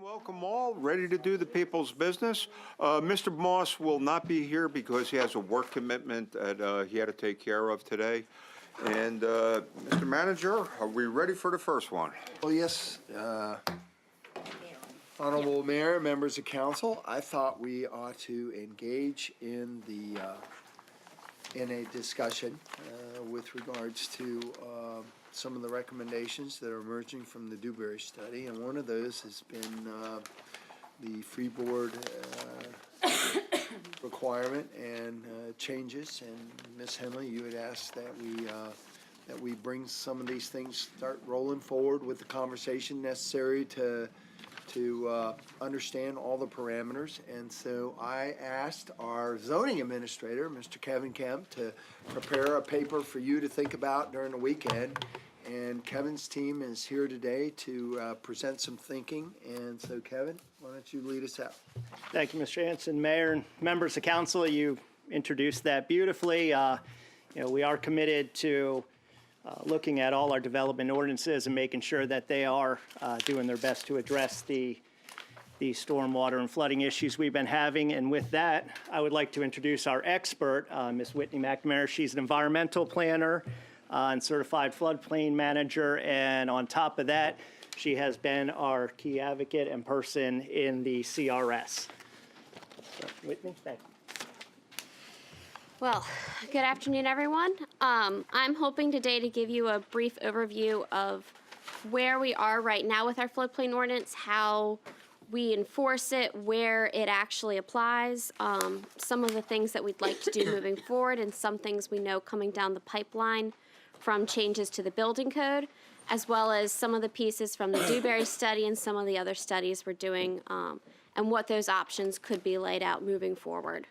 welcome all. Ready to do the people's business. Mr. Moss will not be here because he has a work commitment that he had to take care of today. And Mr. Manager, are we ready for the first one? Well, yes. Honorable Mayor, members of council, I thought we ought to engage in a discussion with regards to some of the recommendations that are emerging from the Dewberry study, and one of those has been the freeboard requirement and changes. And Ms. Henley, you had asked that we bring some of these things, start rolling forward with the conversation necessary to understand all the parameters. And so I asked our zoning administrator, Mr. Kevin Kemp, to prepare a paper for you to think about during the weekend. And Kevin's team is here today to present some thinking. And so, Kevin, why don't you lead us out? Thank you, Mr. Hanson. Mayor and members of council, you introduced that beautifully. We are committed to looking at all our development ordinances and making sure that they are doing their best to address the stormwater and flooding issues we've been having. And with that, I would like to introduce our expert, Ms. Whitney McNamara. She's an environmental planner and certified floodplain manager. And on top of that, she has been our key advocate and person in the CRS. So, Whitney, thank you. Well, good afternoon, everyone. I'm hoping today to give you a brief overview of where we are right now with our floodplain ordinance, how we enforce it, where it actually applies, some of the things that we'd like to do moving forward, and some things we know coming down the pipeline from changes to the building code, as well as some of the pieces from the Dewberry study and some of the other studies we're doing, and what those options could be laid out moving forward.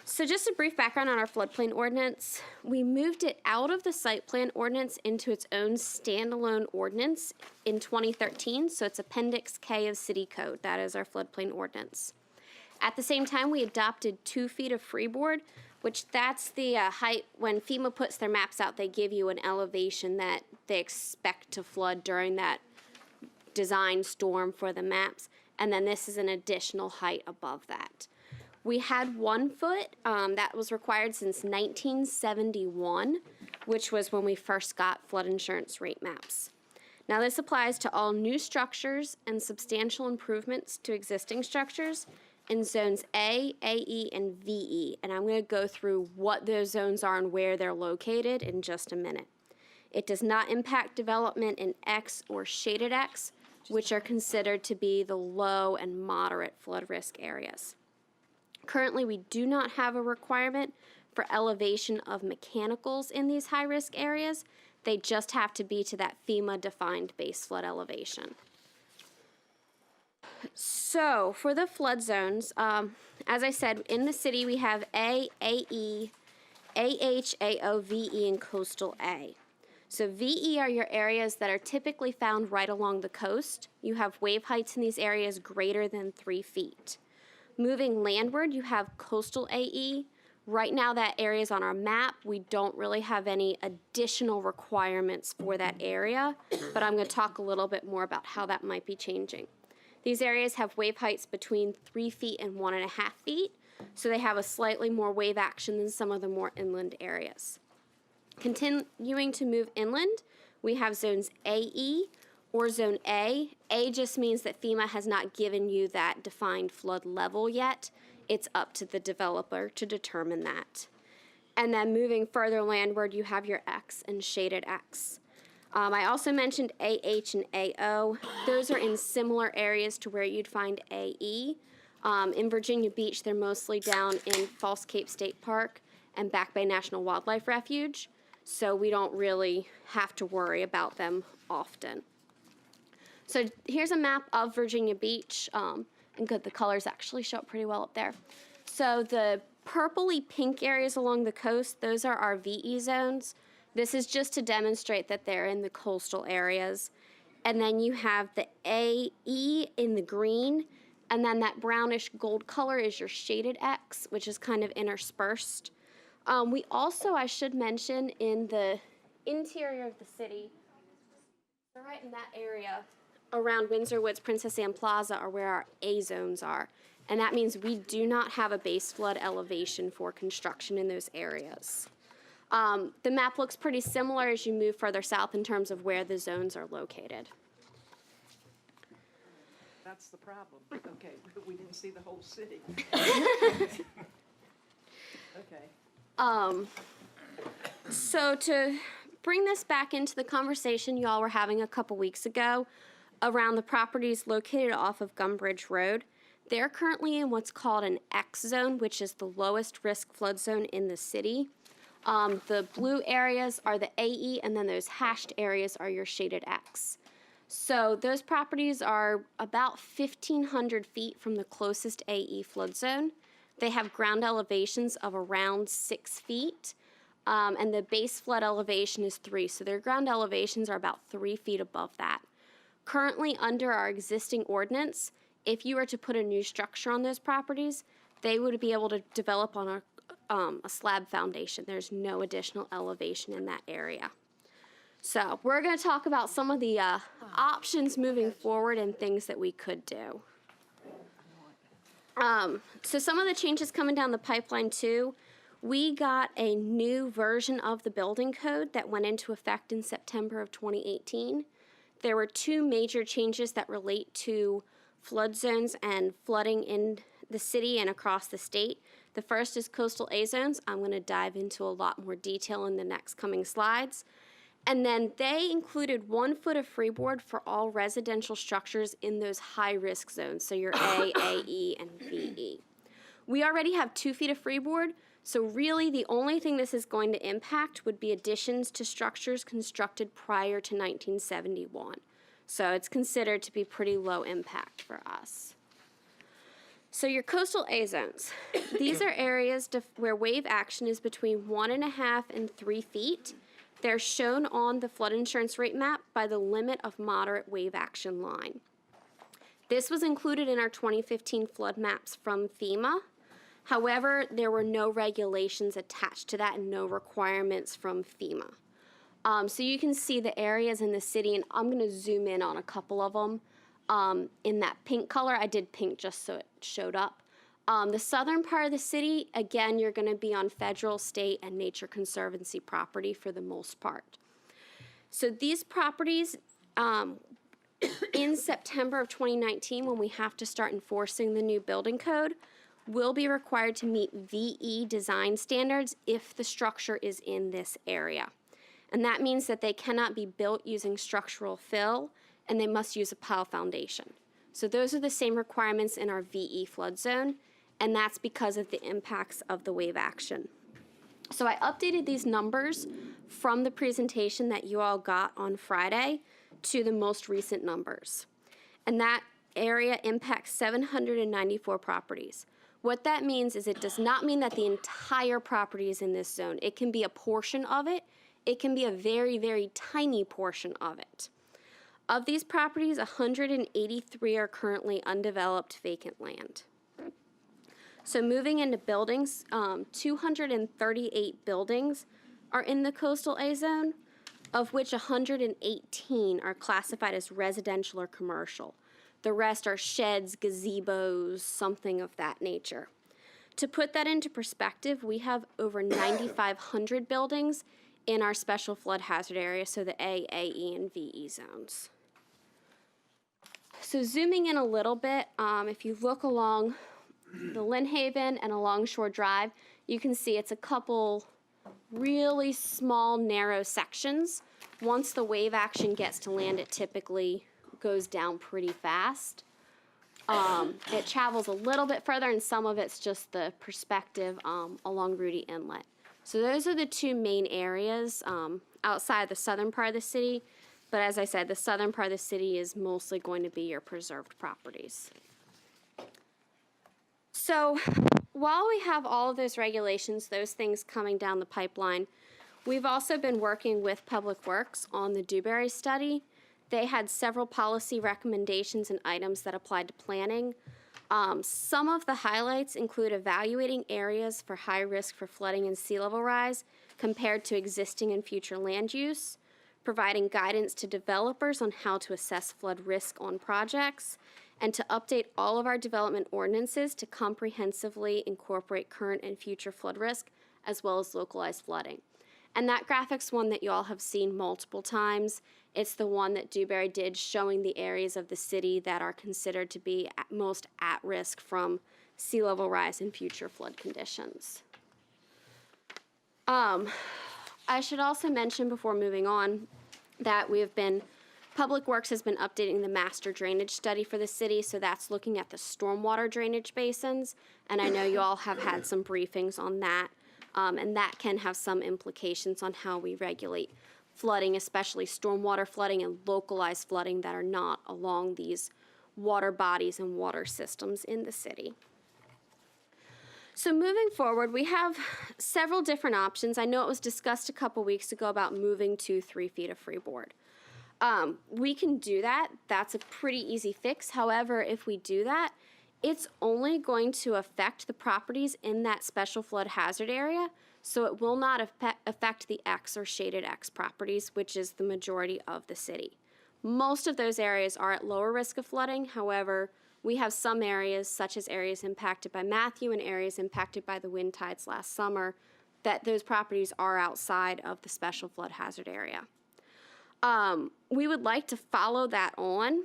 So just a brief background on our floodplain ordinance. We moved it out of the site plan ordinance into its own standalone ordinance in 2013, so it's Appendix K of City Code. That is our floodplain ordinance. At the same time, we adopted 2 feet of freeboard, which that's the height. When FEMA puts their maps out, they give you an elevation that they expect to flood during that design storm for the maps, and then this is an additional height above that. We had 1 foot that was required since 1971, which was when we first got flood insurance rate maps. Now this applies to all new structures and substantial improvements to existing structures in zones A, AE, and VE. And I'm going to go through what those zones are and where they're located in just a minute. It does not impact development in X or shaded X, which are considered to be the low and moderate flood risk areas. Currently, we do not have a requirement for elevation of mechanicals in these high-risk areas. They just have to be to that FEMA-defined base flood elevation. So, for the flood zones, as I said, in the city we have A, AE, AH, AO, VE, and coastal A. So VE are your areas that are typically found right along the coast. You have wave heights in these areas greater than 3 feet. Moving landward, you have coastal AE. Right now that area is on our map. We don't really have any additional requirements for that area, but I'm going to talk a little bit more about how that might be changing. These areas have wave heights between 3 feet and 1.5 feet, so they have a slightly more wave action than some of the more inland areas. Continuing to move inland, we have zones AE, or zone A. A just means that FEMA has not given you that defined flood level yet. It's up to the developer to determine that. And then moving further landward, you have your X and shaded X. I also mentioned AH and AO. Those are in similar areas to where you'd find AE. In Virginia Beach, they're mostly down in False Cape State Park and Back Bay National Wildlife Refuge, so we don't really have to worry about them often. So here's a map of Virginia Beach, and the colors actually show up pretty well up there. So the purpley pink areas along the coast, those are our VE zones. This is just to demonstrate that they're in the coastal areas. And then you have the AE in the green, and then that brownish gold color is your shaded X, which is kind of interspersed. We also, I should mention, in the interior of the city, so right in that area, around Windsor Woods, Princess Anne Plaza are where our A zones are. And that means we do not have a base flood elevation for construction in those areas. The map looks pretty similar as you move further south in terms of where the zones are located. That's the problem. Okay, we didn't see the whole city. Okay. So to bring this back into the conversation y'all were having a couple weeks ago around the properties located off of Gumbridge Road, they're currently in what's called an X zone, which is the lowest risk flood zone in the city. The blue areas are the AE, and then those hashed areas are your shaded X. So those properties are about 1,500 feet from the closest AE flood zone. They have ground elevations of around 6 feet, and the base flood elevation is 3. So their ground elevations are about 3 feet above that. Currently, under our existing ordinance, if you were to put a new structure on those properties, they would be able to develop on a slab foundation. There's no additional elevation in that area. So we're going to talk about some of the options moving forward and things that we could do. So some of the changes coming down the pipeline too, we got a new version of the building code that went into effect in September of 2018. There were 2 major changes that relate to flood zones and flooding in the city and across the state. The first is coastal A zones. I'm going to dive into a lot more detail in the next coming slides. And then they included 1 foot of freeboard for all residential structures in those high-risk zones, so your A, AE, and VE. We already have 2 feet of freeboard, so really the only thing this is going to impact would be additions to structures constructed prior to 1971. So it's considered to be pretty low impact for us. So your coastal A zones, these are areas where wave action is between 1.5 and 3 feet. They're shown on the flood insurance rate map by the limit of moderate wave action line. This was included in our 2015 flood maps from FEMA. However, there were no regulations attached to that and no requirements from FEMA. So you can see the areas in the city, and I'm going to zoom in on a couple of them. In that pink color, I did pink just so it showed up. The southern part of the city, again, you're going to be on federal, state, and Nature Conservancy property for the most part. So these properties, in September of 2019, when we have to start enforcing the new building code, will be required to meet VE design standards if the structure is in this area. And that means that they cannot be built using structural fill, and they must use a pile foundation. So those are the same requirements in our VE flood zone, and that's because of the impacts of the wave action. So I updated these numbers from the presentation that you all got on Friday to the most recent numbers. And that area impacts 794 properties. What that means is it does not mean that the entire property is in this zone. It can be a portion of it. It can be a very, very tiny portion of it. Of these properties, 183 are currently undeveloped vacant land. So moving into buildings, 238 buildings are in the coastal A zone, of which 118 are classified as residential or commercial. The rest are sheds, gazebos, something of that nature. To put that into perspective, we have over 9,500 buildings in our special flood hazard area, so the A, AE, and VE zones. So zooming in a little bit, if you look along the Lynn Haven and along Shore Drive, you can see it's a couple really small, narrow sections. Once the wave action gets to land, it typically goes down pretty fast. It travels a little bit further, and some of it's just the perspective along Rudy Inlet. So those are the 2 main areas outside the southern part of the city. But as I said, the southern part of the city is mostly going to be your preserved properties. So while we have all of those regulations, those things coming down the pipeline, we've also been working with Public Works on the Dewberry study. They had several policy recommendations and items that applied to planning. Some of the highlights include evaluating areas for high risk for flooding and sea level rise compared to existing and future land use, providing guidance to developers on how to assess flood risk on projects, and to update all of our development ordinances to comprehensively incorporate current and future flood risk, as well as localized flooding. And that graphic's one that you all have seen multiple times. It's the one that Dewberry did showing the areas of the city that are considered to be most at risk from sea level rise and future flood conditions. I should also mention before moving on that Public Works has been updating the master drainage study for the city, so that's looking at the stormwater drainage basins, and I know you all have had some briefings on that, and that can have some implications on how we regulate flooding, especially stormwater flooding and localized flooding that are not along these water bodies and water systems in the city. So moving forward, we have several different options. I know it was discussed a couple weeks ago about moving to 3 feet of freeboard. We can do that. That's a pretty easy fix. However, if we do that, it's only going to affect the properties in that special flood hazard area, so it will not affect the X or shaded X properties, which is the majority of the city. Most of those areas are at lower risk of flooding. However, we have some areas, such as areas impacted by Matthew and areas impacted by the wind tides last summer, that those properties are outside of the special flood hazard area. We would like to follow that on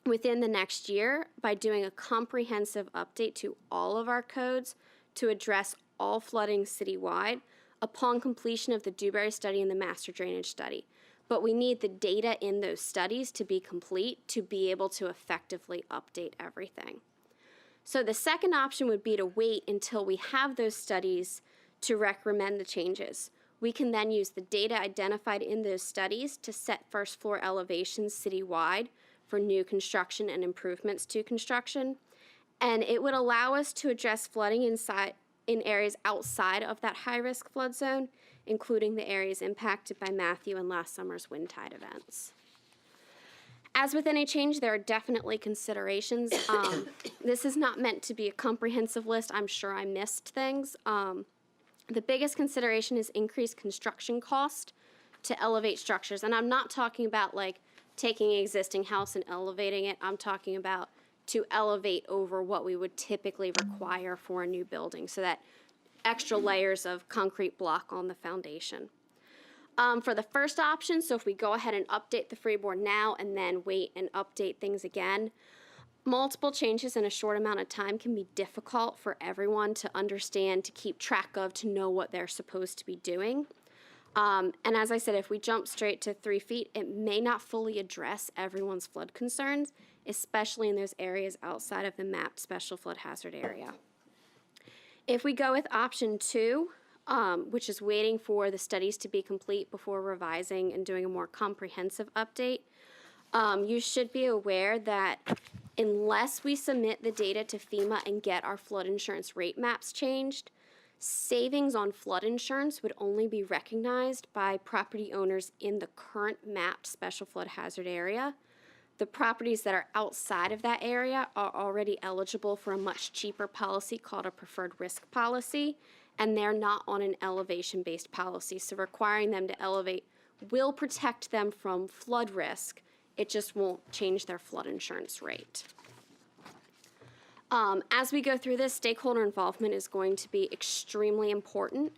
within the next year by doing a comprehensive update to all of our codes to address all flooding citywide upon completion of the Dewberry study and the master drainage study. But we need the data in those studies to be complete to be able to effectively update everything. So the second option would be to wait until we have those studies to recommend the changes. We can then use the data identified in those studies to set first floor elevations citywide for new construction and improvements to construction. And it would allow us to address flooding in areas outside of that high-risk flood zone, including the areas impacted by Matthew and last summer's wind tide events. As with any change, there are definitely considerations. This is not meant to be a comprehensive list. I'm sure I missed things. The biggest consideration is increased construction cost to elevate structures. And I'm not talking about like taking an existing house and elevating it. I'm talking about to elevate over what we would typically require for a new building, so that extra layers of concrete block on the foundation. For the first option, so if we go ahead and update the freeboard now and then wait and update things again, multiple changes in a short amount of time can be difficult for everyone to understand, to keep track of, to know what they're supposed to be doing. And as I said, if we jump straight to 3 feet, it may not fully address everyone's flood concerns, especially in those areas outside of the mapped special flood hazard area. If we go with option 2, which is waiting for the studies to be complete before revising and doing a more comprehensive update, you should be aware that unless we submit the data to FEMA and get our flood insurance rate maps changed, savings on flood insurance would only be recognized by property owners in the current mapped special flood hazard area. The properties that are outside of that area are already eligible for a much cheaper policy called a preferred risk policy, and they're not on an elevation-based policy, so requiring them to elevate will protect them from flood risk. It just won't change their flood insurance rate. As we go through this, stakeholder involvement is going to be extremely important.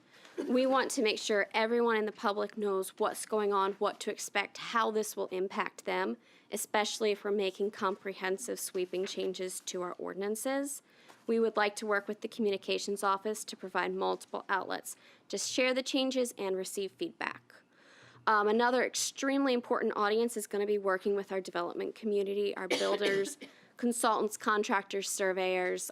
We want to make sure everyone in the public knows what's going on, what to expect, how this will impact them, especially if we're making comprehensive sweeping changes to our ordinances. We would like to work with the communications office to provide multiple outlets to share the changes and receive feedback. Another extremely important audience is going to be working with our development community, our builders, consultants, contractors, surveyors.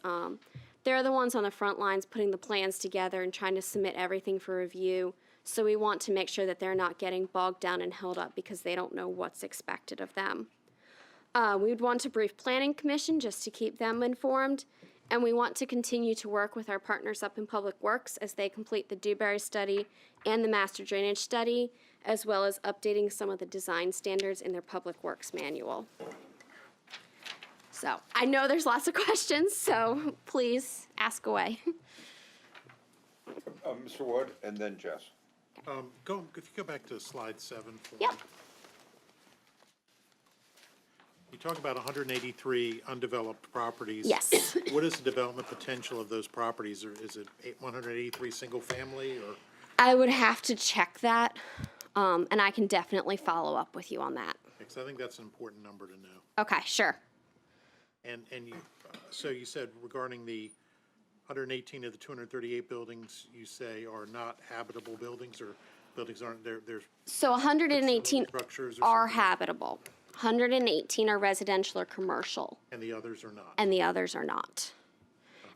They're the ones on the front lines putting the plans together and trying to submit everything for review. So we want to make sure that they're not getting bogged down and held up because they don't know what's expected of them. We would want to brief Planning Commission just to keep them informed. And we want to continue to work with our partners up in Public Works as they complete the Dewberry study and the master drainage study, as well as updating some of the design standards in their Public Works manual. So I know there's lots of questions, so please ask away. Mr. Wood, and then Jess. If you go back to slide 7 for Yep. me. You talk about 183 undeveloped properties. Yes. What is the development potential of those properties? Or is it 183 single family or? I would have to check that, and I can definitely follow up with you on that. Because I think that's an important number to know. Okay, sure. And you, so you said regarding the 118 of the 238 buildings, you say are not habitable buildings, or buildings aren't, there's So 118 structures or are something? habitable. 118 are residential or commercial, And the others are not? and the others are not.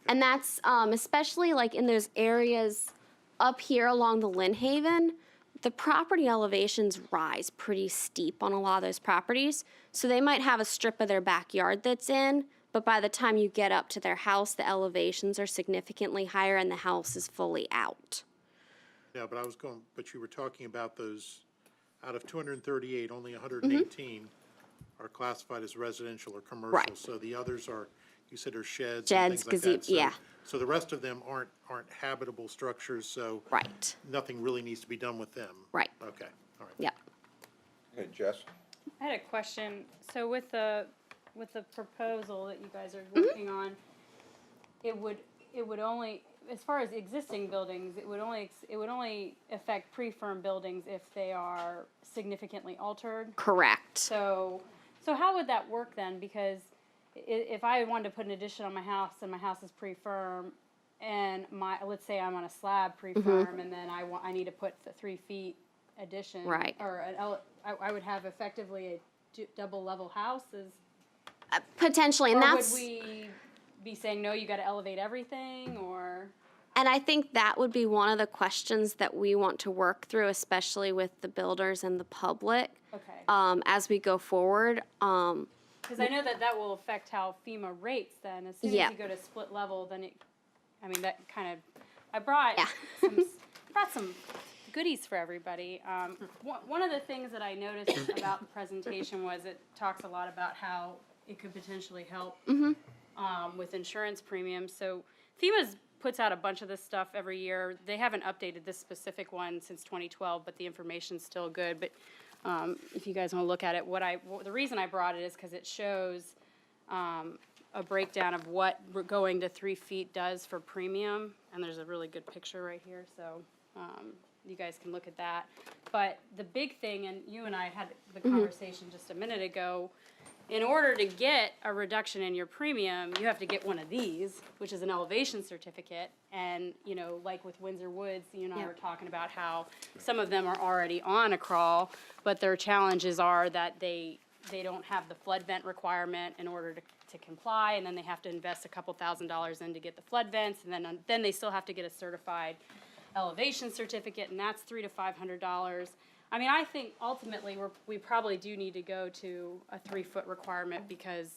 And that's especially like in those areas up here along the Lynn Haven, the property elevations rise pretty steep on a lot of those properties. So they might have a strip of their backyard that's in, but by the time you get up to their house, the elevations are significantly higher and the house is fully out. Yeah, but you were talking about those, out of 238, only 118 are classified as residential or commercial. Right. So the others are, you said are sheds and Sheds, things like that. gazebo, yeah. So the rest of them aren't habitable structures, so Right. nothing really needs to be done with them. Right. Okay, all right. Yep. Hey, Jess? I had a question. So with the proposal that you guys are working on, it would only, as far as existing buildings, it would only affect pre-firm buildings if they are significantly altered. Correct. So how would that work then? Because if I wanted to put an addition on my house and my house is pre-firm, and let's say I'm on a slab pre-firm, and then I need to put the 3 feet addition, Right. Or I would have effectively a double level house. Potentially, and Or that's. would we be saying no? You got to elevate everything, or And I think that would be one of the questions that we want to work through, especially with the builders and the public, okay? as we go forward. Because I know that will affect how FEMA rates. Then as soon Yeah. as you go to split level, then that kind of. I brought Yeah. some goodies for everybody. One of the things that I noticed about the presentation was it talks a lot about how it could potentially help with insurance premiums. So FEMA puts out a bunch of this stuff every year. They haven't updated this specific one since 2012, but the information's still good. But if you guys want to look at it, the reason I brought it is because it shows a breakdown of what going to 3 feet does for premium, and there's a really good picture right here, so you guys can look at that. But the big thing, and you and I had the conversation just a minute ago, in order to get a reduction in your premium, you have to get one of these, which is an elevation certificate. And, like with Windsor Woods, you and I were talking about how some of them are already on a crawl, but their challenges are that they don't have the flood vent requirement in order to comply, and then they have to invest a couple $1,000s in to get the flood vents, and then they still have to get a certified elevation certificate, and that's $300 to $500. I mean, I think ultimately we probably do need to go to a 3-foot requirement because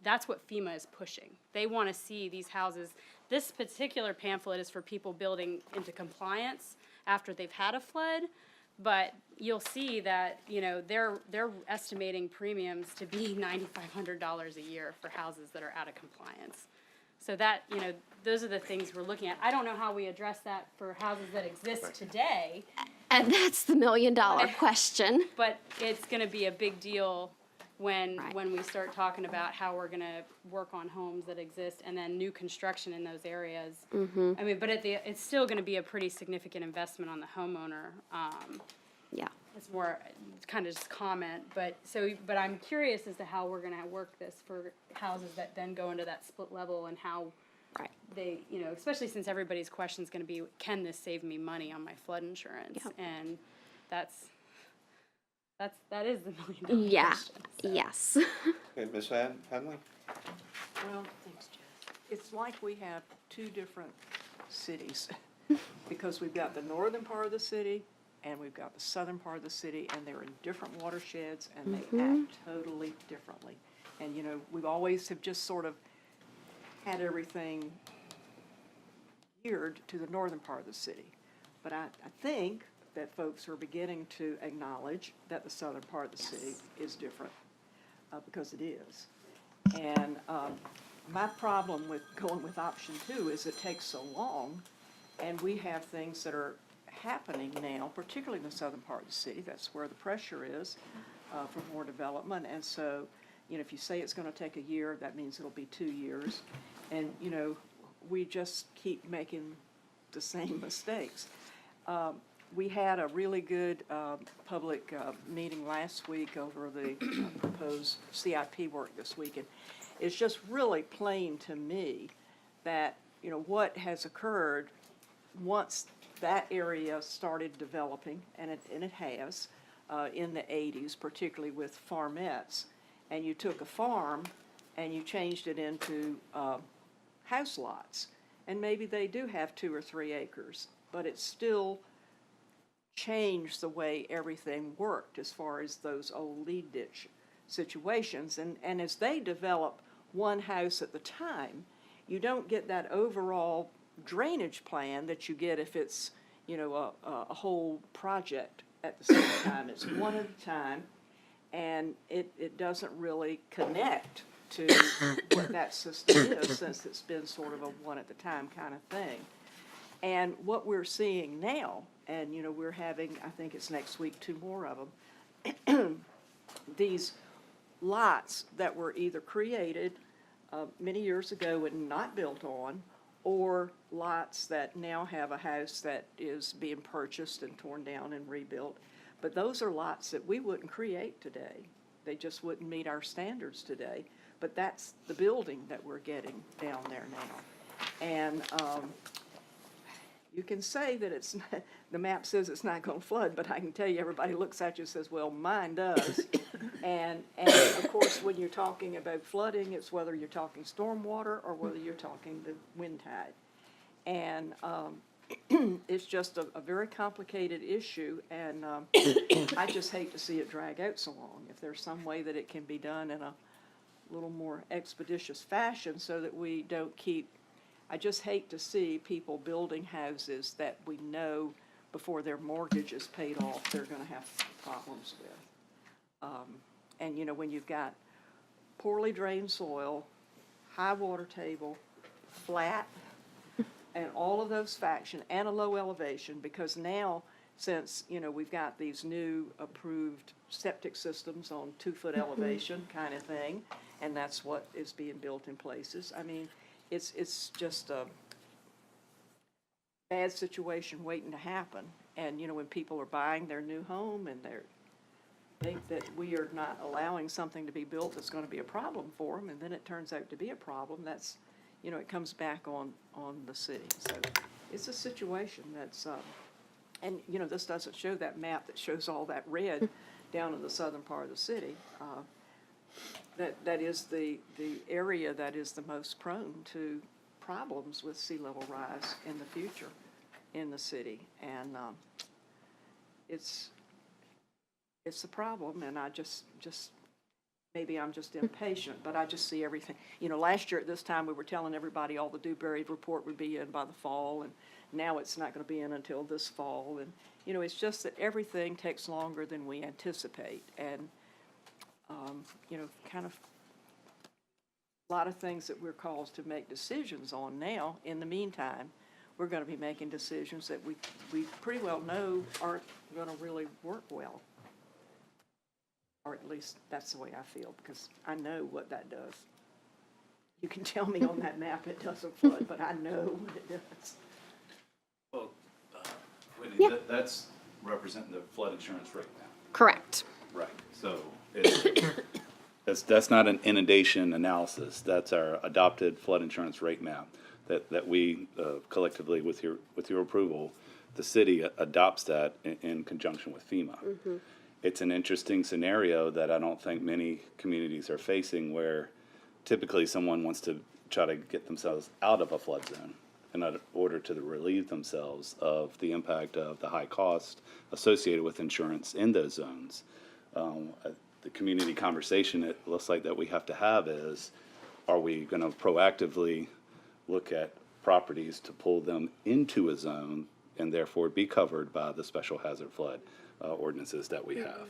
that's what FEMA is pushing. They want to see these houses. This particular pamphlet is for people building into compliance after they've had a flood, but you'll see that they're estimating premiums to be $9,500 a year for houses that are out of compliance. So that those are the things we're looking at. I don't know how we address that for houses that exist today. And that's the $1 million question. But it's going to be a big deal when we start talking about how we're going to work on homes that exist and then new construction in those areas. I mean, but it's still going to be a pretty significant investment on the homeowner. Yeah. It's more kind of just comment, but I'm curious as to how we're going to work this for houses that then go into that split level and how they, especially since everybody's question is going to be, can this save me money on my flood insurance? Yep. And that is the $1 million Yeah. question. So. Yes. Okay, Ms. Henley? Well, thanks, Jeff. It's like we have two different cities, because we've got the northern part of the city, and we've got the southern part of the city, and they're in different watersheds, and they act totally differently. And, we've always have just sort of had everything geared to the northern part of the city. But I think that folks are beginning to acknowledge that the southern part of the city is different, because it is. And my problem with going with option 2 is it takes so long, and we have things that are happening now, particularly in the southern part of the city. That's where the pressure is for more development. And so, you know, if you say it's going to take a year, that means it'll be 2 years. And, you know, we just keep making the same mistakes. We had a really good public meeting last week over the proposed CIP work this week. And it's just really plain to me that, you know, what has occurred once that area started developing, and it has, in the 80s, particularly with farmettes, and you took a farm and you changed it into house lots. And maybe they do have 2 or 3 acres, but it's still changed the way everything worked as far as those old lead ditch situations. And as they develop one house at the time, you don't get that overall drainage plan that you get if it's, you know, a whole project at the same time. It's one at a time, and it doesn't really connect to what that system is, since it's been sort of a one at a time kind of thing. And what we're seeing now, and you know, we're having, I think it's next week, 2 more of them, these lots that were either created many years ago and not built on, or lots that now have a house that is being purchased and torn down and rebuilt. But those are lots that we wouldn't create today. They just wouldn't meet our standards today. But that's the building that we're getting down there now. And you can say that it's not, the map says it's not going to flood, but I can tell you, everybody looks at you and says, well, mine does. And of course, when you're talking about flooding, it's whether you're talking stormwater or whether you're talking the wind tide. And it's just a very complicated issue, and I just hate to see it drag out so long. If there's some way that it can be done in a little more expeditious fashion so that we don't keep, I just hate to see people building houses that we know before their mortgage is paid off they're going to have problems with. And you know, when you've got poorly drained soil, high water table, flat, and all of those factions, and a low elevation, because now, since, you know, we've got these new approved septic systems on 2-foot elevation kind of thing, and that's what is being built in places. I mean, it's just a bad situation waiting to happen. And, you know, when people are buying their new home and they think that we are not allowing something to be built that's going to be a problem for them, and then it turns out to be a problem, that's, you know, it comes back on the city. So it's a situation that's, and, you know, this doesn't show that map that shows all that red down in the southern part of the city. That is the area that is the most prone to problems with sea level rise in the future in the city. And it's a problem, and I just maybe I'm just impatient, but I just see everything. You know, last year at this time we were telling everybody all the Dewberry report would be in by the fall, and now it's not going to be in until this fall. And, you know, it's just that everything takes longer than we anticipate. And, you know, kind of a lot of things that we're called to make decisions on now. In the meantime, we're going to be making decisions that we pretty well know aren't going to really work well. Or at least that's the way I feel, because I know what that does. You can tell me on that map it doesn't flood, but I know what it does. Well, Whitney, Yeah. that's representing the flood insurance rate now. Correct. Right. So that's not an inundation analysis. That's our adopted flood insurance rate map that we collectively, with your approval, the city adopts that in conjunction with FEMA. Mm-hmm. It's an interesting scenario that I don't think many communities are facing, where typically someone wants to try to get themselves out of a flood zone in order to relieve themselves of the impact of the high cost associated with insurance in those zones. The community conversation it looks like that we have to have is, are we going to proactively look at properties to pull them into a zone and therefore be covered by the special hazard flood ordinances that we have.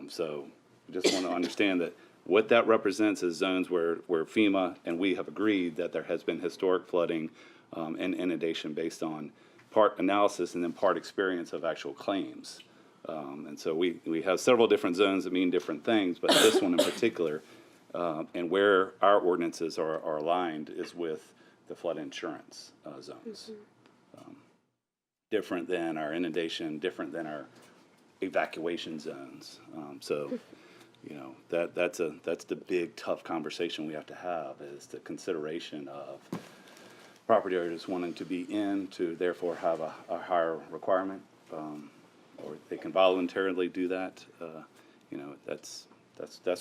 So we just want to understand that what that represents is zones where FEMA and we have agreed that there has been historic flooding and inundation based on part analysis and then part experience of actual claims. And so we have several different zones that mean different things, but this one in particular, and where our ordinances are aligned is with the flood insurance zones. Different than our inundation, different than our evacuation zones. So, you know, that's the big tough conversation we have to have, is the consideration of property owners wanting to be in to therefore have a higher requirement, or they can voluntarily do that. You know, that's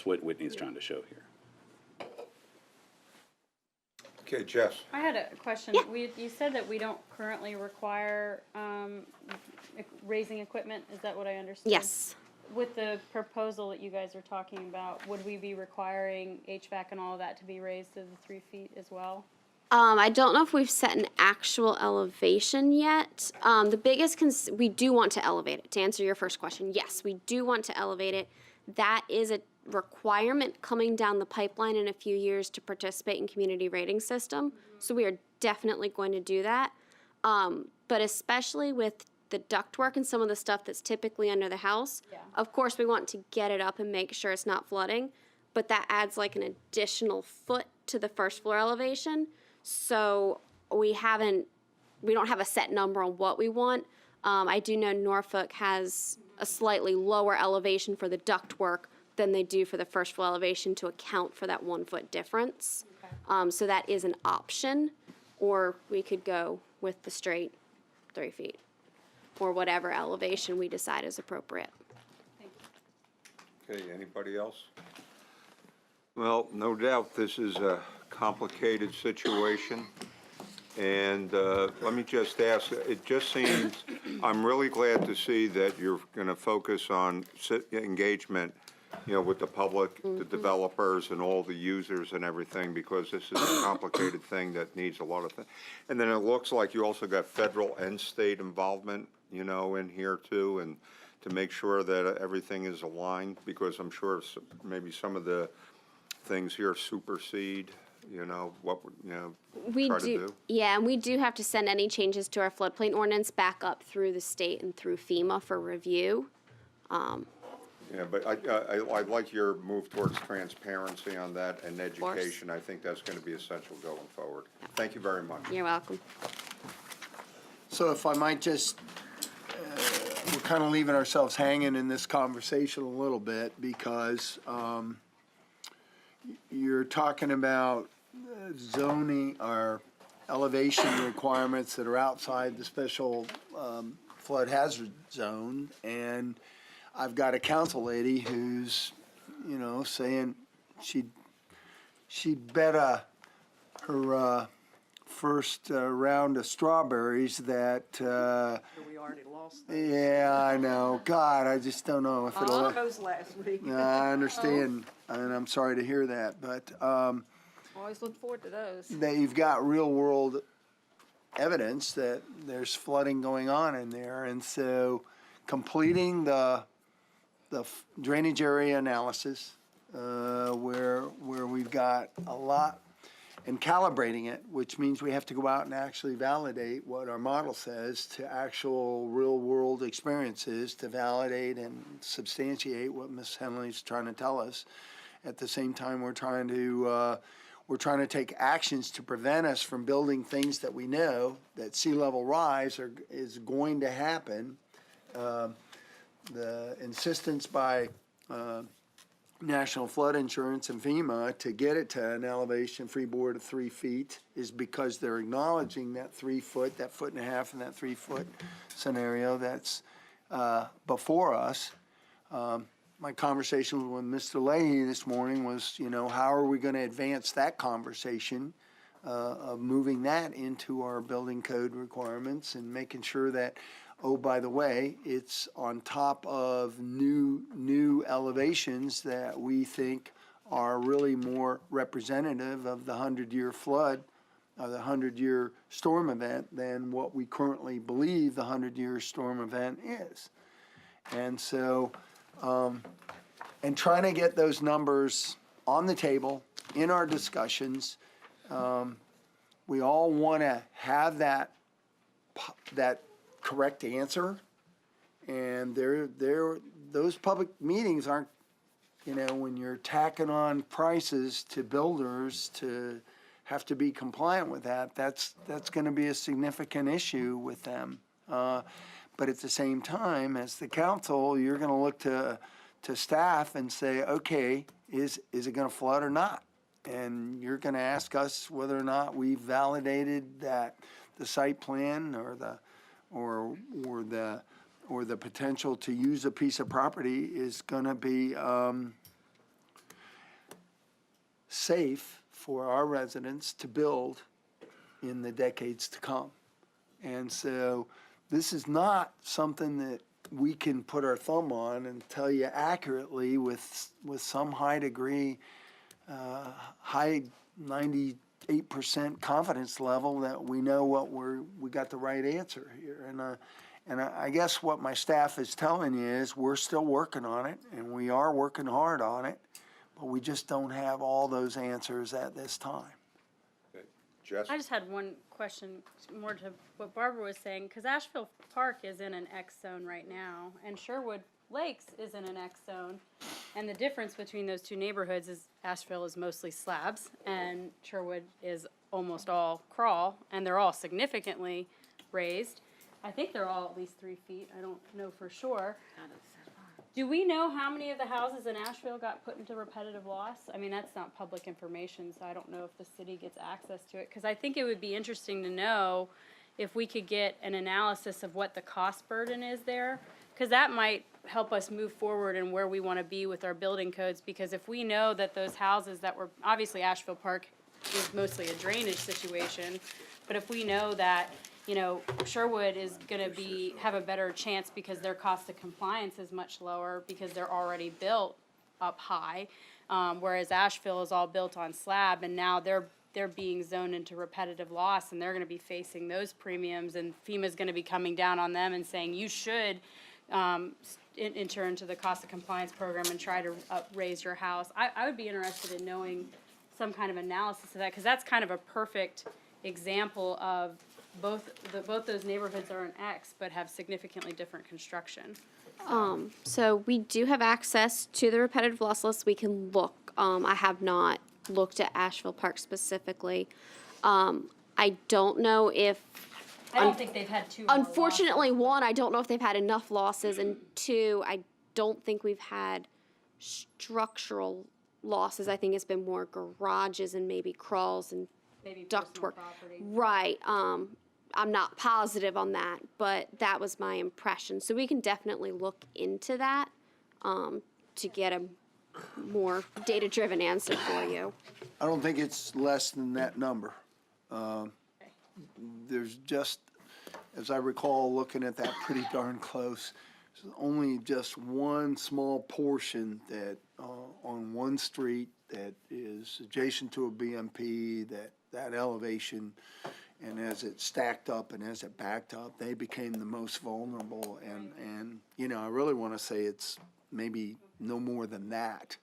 what Whitney's trying to show here. Okay, Jess. I had a question. You said that we don't currently require raising equipment. Is that what I understood? Yes. With the proposal that you guys are talking about, would we be requiring HVAC and all of that to be raised to the 3 feet as well? I don't know if we've set an actual elevation yet. The biggest we do want to elevate it. To answer your first question, yes, we do want to elevate it. That is a requirement coming down the pipeline in a few years to participate in community rating system. So we are definitely going to do that. But especially with the ductwork and some of the stuff that's typically under the house, of course we want to get it up and make sure it's not flooding. But that adds like an additional foot to the first floor elevation. So we don't have a set number on what we want. I do know Norfolk has a slightly lower elevation for the ductwork than they do for the first floor elevation to account for that 1 foot difference. Okay. So that is an option, or we could go with the straight 3 feet, or whatever elevation we decide is appropriate. Thank you. Okay, anybody else? Well, no doubt this is a complicated situation. And let me just ask, it just seems, I'm really glad to see that you're going to focus on engagement, you know, with the public, the developers, and all the users and everything, because this is a complicated thing that needs a lot of things. And then it looks like you also got federal and state involvement, you know, in here too, and to make sure that everything is aligned, because I'm sure maybe some of the things here supersede, you know, what, you know, try to do. Yeah, and we do have to send any changes to our floodplain ordinance back up through the state and through FEMA for review. Yeah, but I like your move towards transparency on that and course. education. I think that's going to be essential going forward. Thank you very much. You're welcome. So if I might just, we're kind of leaving ourselves hanging in this conversation a little bit, because you're talking about zoning or elevation requirements that are outside the special flood hazard zone, and I've got a council lady who's, you know, saying she'd bet her first round of strawberries that, We already lost that. yeah, I know, God, I just don't know if it'll. Those last week. I understand, and I'm sorry to hear that, but Always look forward to those. that you've got real-world evidence that there's flooding going on in there, and so completing the drainage area analysis, where we've got a lot, and calibrating it, which means we have to go out and actually validate what our model says to actual real-world experiences to validate and substantiate what Ms. Henley's trying to tell us. At the same time, we're trying to take actions to prevent us from building things that we know that sea level rise is going to happen. The insistence by National Flood Insurance and FEMA to get it to an elevation freeboard of 3 feet is because they're acknowledging that 3 foot, that 1.5 feet, and that 3 foot scenario that's before us. My conversation with Mr. Leahy this morning was, you know, how are we going to advance that conversation of moving that into our building code requirements and making sure that, oh, by the way, it's on top of new elevations that we think are really more representative of the 100-year flood, the 100-year storm event than what we currently believe the 100-year storm event is. And so, and trying to get those numbers on the table in our discussions. We all want to have that that correct answer. And those public meetings aren't, when you're tacking on prices to builders to have to be compliant with that, that's gonna be a significant issue with them. But at the same time, as the council, you're gonna look to staff and say, okay, is it gonna flood or not? And you're gonna ask us whether or not we validated that the site plan or the potential to use a piece of property is gonna be safe for our residents to build in the decades to come. And so this is not something that we can put our thumb on and tell you accurately with some high degree, high 98% confidence level that we know we got the right answer here. And I guess what my staff is telling you is we're still working on it, and we are working hard on it, but we just don't have all those answers at this time. Jess? I just had one question more to what Barbara was saying, because Asheville Park is in an X zone right now, and Sherwood Lakes is in an X zone. And the difference between those two neighborhoods is Asheville is mostly slabs, and Sherwood is almost all crawl, and they're all significantly raised. I think they're all at least 3 feet. I don't know for sure. Do we know how many of the houses in Asheville got put into repetitive loss? I mean, that's not public information, so I don't know if the city gets access to it. Because I think it would be interesting to know if we could get an analysis of what the cost burden is there. Because that might help us move forward in where we want to be with our building codes. Because if we know that those houses that were, obviously Asheville Park is mostly a drainage situation, but if we know that Sherwood is gonna have a better chance because their cost of compliance is much lower because they're already built up high. Whereas Asheville is all built on slab, and now they're being zoned into repetitive loss, and they're gonna be facing those premiums, and FEMA's gonna be coming down on them and saying, you should enter into the cost of compliance program and try to raise your house. I would be interested in knowing some kind of analysis of that, because that's kind of a perfect example of both those neighborhoods are an X, but have significantly different construction. So we do have access to the repetitive loss list. We can look. I have not looked at Asheville Park specifically. I don't know if. I don't think they've had two more Unfortunately, losses. one, I don't know if they've had enough losses, and two, I don't think we've had structural losses. I think it's been more garages and maybe crawls and Maybe ductwork. personal property. Right. I'm not positive on that, but that was my impression. So we can definitely look into that to get a more data-driven answer for you. I don't think it's less than that number. There's just, as I recall, looking at that pretty darn close, there's only just one small portion that, on one street that is adjacent to a BMP, that elevation, and as it stacked up and as it backed up, they became the most vulnerable. And I really want to say it's maybe no more than that.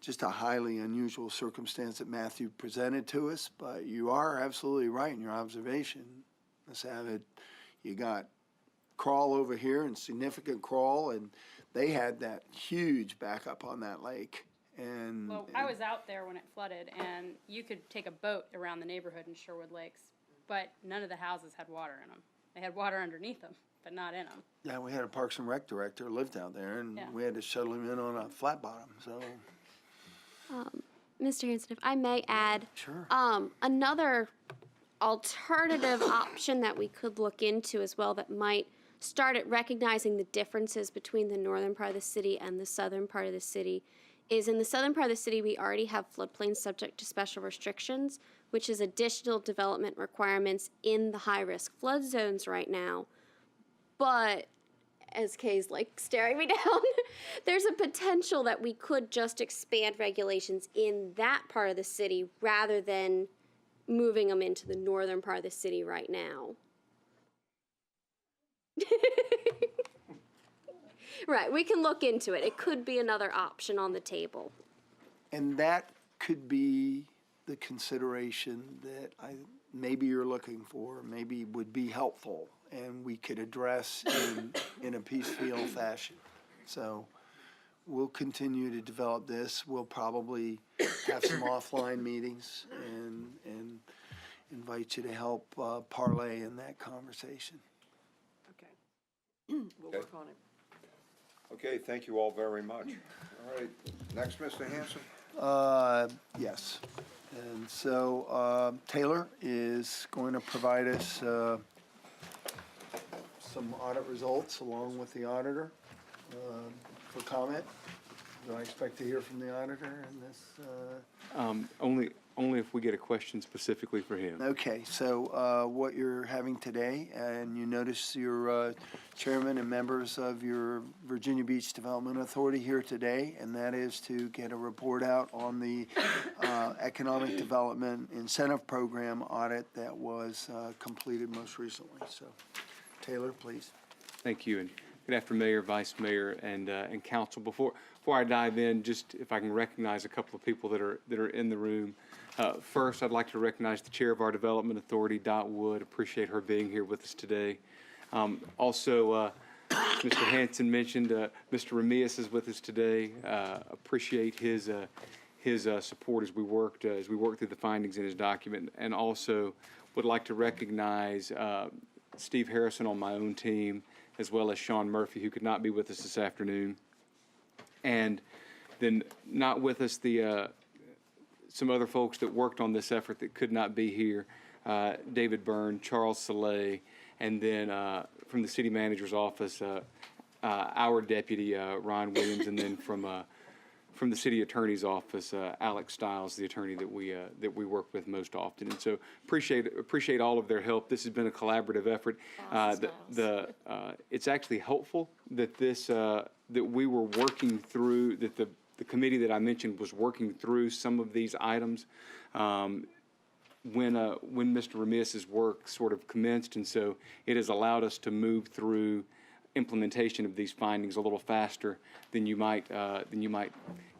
Just a highly unusual circumstance that Matthew presented to us, but you are absolutely right in your observation, Ms. Avid. You got crawl over here and significant crawl, and they had that huge backup on that lake. And Well, I was out there when it flooded, and you could take a boat around the neighborhood in Sherwood Lakes, but none of the houses had water in them. They had water underneath them, but not in them. yeah, we had a Parks and Rec director lived out there, and Yeah. we had to shuttle him in on a flat bottom. So Mr. Hanson, if I may add, sure. another alternative option that we could look into as well that might start at recognizing the differences between the northern part of the city and the southern part of the city is in the southern part of the city, we already have floodplains subject to special restrictions, which is additional development requirements in the high-risk flood zones right now. But as Kay's like staring me down, there's a potential that we could just expand regulations in that part of the city rather than moving them into the northern part of the city right now. Right, we can look into it. It could be another option on the table. And that could be the consideration that maybe you're looking for, maybe would be helpful, and we could address in a piecemeal fashion. So we'll continue to develop this. We'll probably have some offline meetings and invite you to help parlay in that conversation. Okay. We'll work on it. Okay, thank you all very much. All right, next, Mr. Hanson. Yes. And so Taylor is going to provide us some audit results along with the auditor for comment. Do I expect to hear from the auditor in this? Only if we get a question specifically for him. Okay, so what you're having today, and you notice your chairman and members of your Virginia Beach Development Authority here today, and that is to get a report out on the Economic Development Incentive Program audit that was completed most recently. So, Taylor, please. Thank you, and good afternoon, Mayor, Vice Mayor, and Council. Before I dive in, just if I can recognize a couple of people that are in the room. First, I'd like to recognize the Chair of our Development Authority, Dot Wood. Appreciate her being here with us today. Also, Mr. Hanson mentioned Mr. Ramias is with us today. Appreciate his support as we worked through the findings in his document, and also would like to recognize Steve Harrison on my own team, as well as Sean Murphy, who could not be with us this afternoon. And then not with us, some other folks that worked on this effort that could not be here, David Byrne, Charles Saleh, and then from the city manager's office, our deputy, Ron Williams, and then from the city attorney's office, Alex Stiles, the attorney that we work with most often. And so appreciate all of their help. This has been a collaborative effort. It's actually helpful that that we were working through, that the committee that I mentioned was working through some of these items when Mr. Ramias's work sort of commenced, and so it has allowed us to move through implementation of these findings a little faster than you might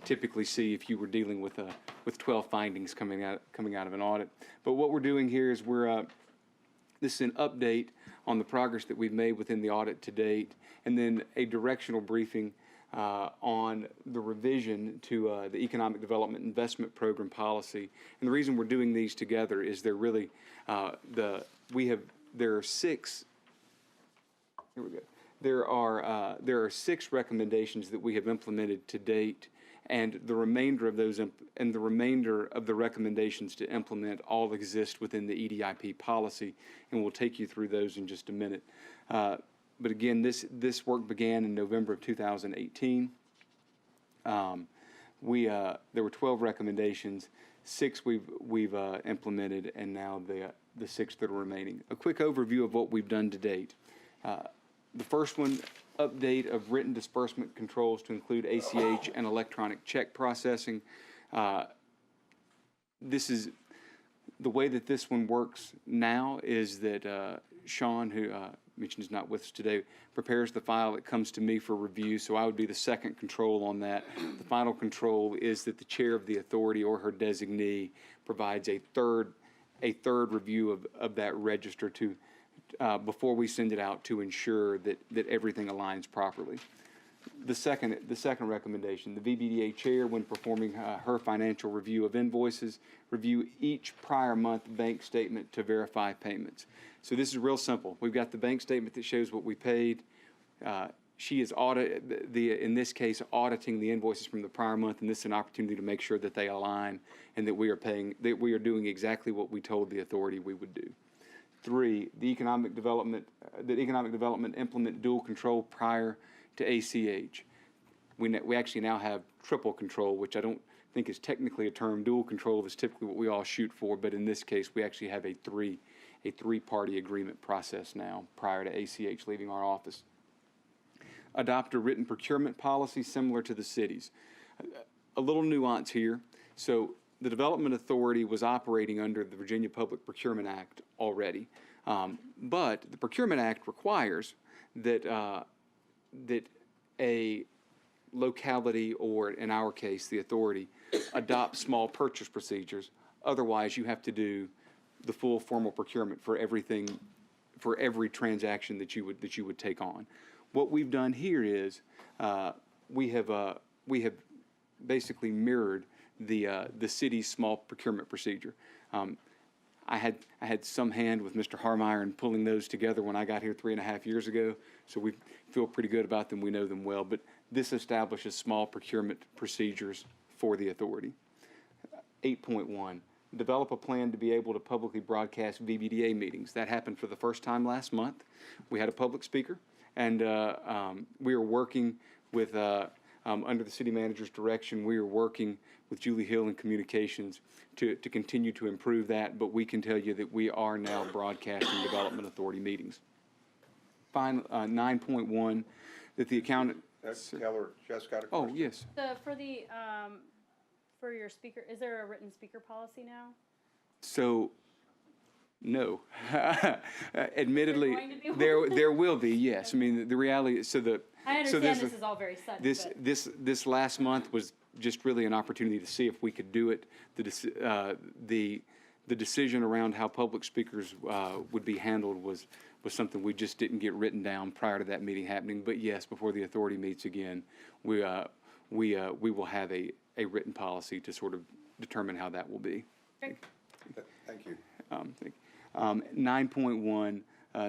typically see if you were dealing with 12 findings coming out of an audit. But what we're doing here is this is an update on the progress that we've made within the audit to date, and then a directional briefing on the revision to the Economic Development Investment Program policy. And the reason we're doing these together is they're really there are six. Here we go. There are 6 recommendations that we have implemented to date, and the remainder of those and the remainder of the recommendations to implement all exist within the EDIP policy, and we'll take you through those in just a minute. But again, this work began in November of 2018. There were 12 recommendations, 6 we've implemented, and now the 6 that are remaining. A quick overview of what we've done to date. The first one, update of written disbursement controls to include ACH and electronic check processing. This is the way that this one works now is that Sean, who mentioned is not with us today, prepares the file. It comes to me for review, so I would be the second control on that. The final control is that the chair of the authority or her designee provides a third review of that register to before we send it out to ensure that everything aligns properly. The second recommendation, the VBDA chair, when performing her financial review of invoices, review each prior month bank statement to verify payments. So this is real simple. We've got the bank statement that shows what we paid. She is in this case, auditing the invoices from the prior month, and this is an opportunity to make sure that they align and that we are doing exactly what we told the authority we would do. 3, the economic development implement dual control prior to ACH. We actually now have triple control, which I don't think is technically a term. Dual control is typically what we all shoot for, but in this case, we actually have a three-party agreement process now prior to ACH leaving our office. Adopt a written procurement policy similar to the cities. A little nuance here. So the Development Authority was operating under the Virginia Public Procurement Act already, but the Procurement Act requires that a locality, or in our case, the authority, adopt small purchase procedures. Otherwise, you have to do the full formal procurement for everything, for every transaction that you would take on. What we've done here is we have basically mirrored the city's small procurement procedure. I had some hand with Mr. Harmeyer in pulling those together when I got here 3.5 years ago, so we feel pretty good about them. We know them well, but this establishes small procurement procedures for the authority. 8.1, develop a plan to be able to publicly broadcast VBDA meetings. That happened for the first time last month. We had a public speaker, and we are working with, under the city manager's direction, we are working with Julie Hill in communications to continue to improve that, but we can tell you that we are now broadcasting development authority meetings. 9.1, that the accountant. Keller, just got a Oh, question. yes. For your speaker, is there a written speaker policy now? So, no. Admittedly, going to be one? there will be, yes. I mean, the reality, I understand there's this is all very sudden, but. This last month was just really an opportunity to see if we could do it. The decision around how public speakers would be handled was something we just didn't get written down prior to that meeting happening. But yes, before the authority meets again, we will have a written policy to sort of determine how that will be. Great. Thank you. 9.1,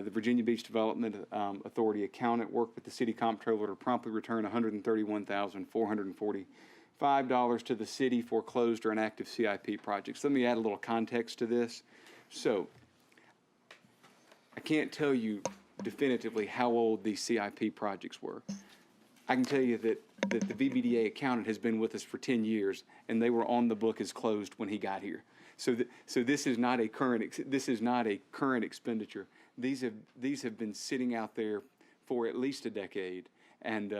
the Virginia Beach Development Authority accountant worked with the city comptroller to promptly return $131,445 to the city for closed or inactive CIP projects. Let me add a little context to this. So, I can't tell you definitively how old these CIP projects were. I can tell you that the VBDA accountant has been with us for 10 years, and they were on the book as closed when he got here. So this is not a current expenditure. These have been sitting out there for at least a decade, and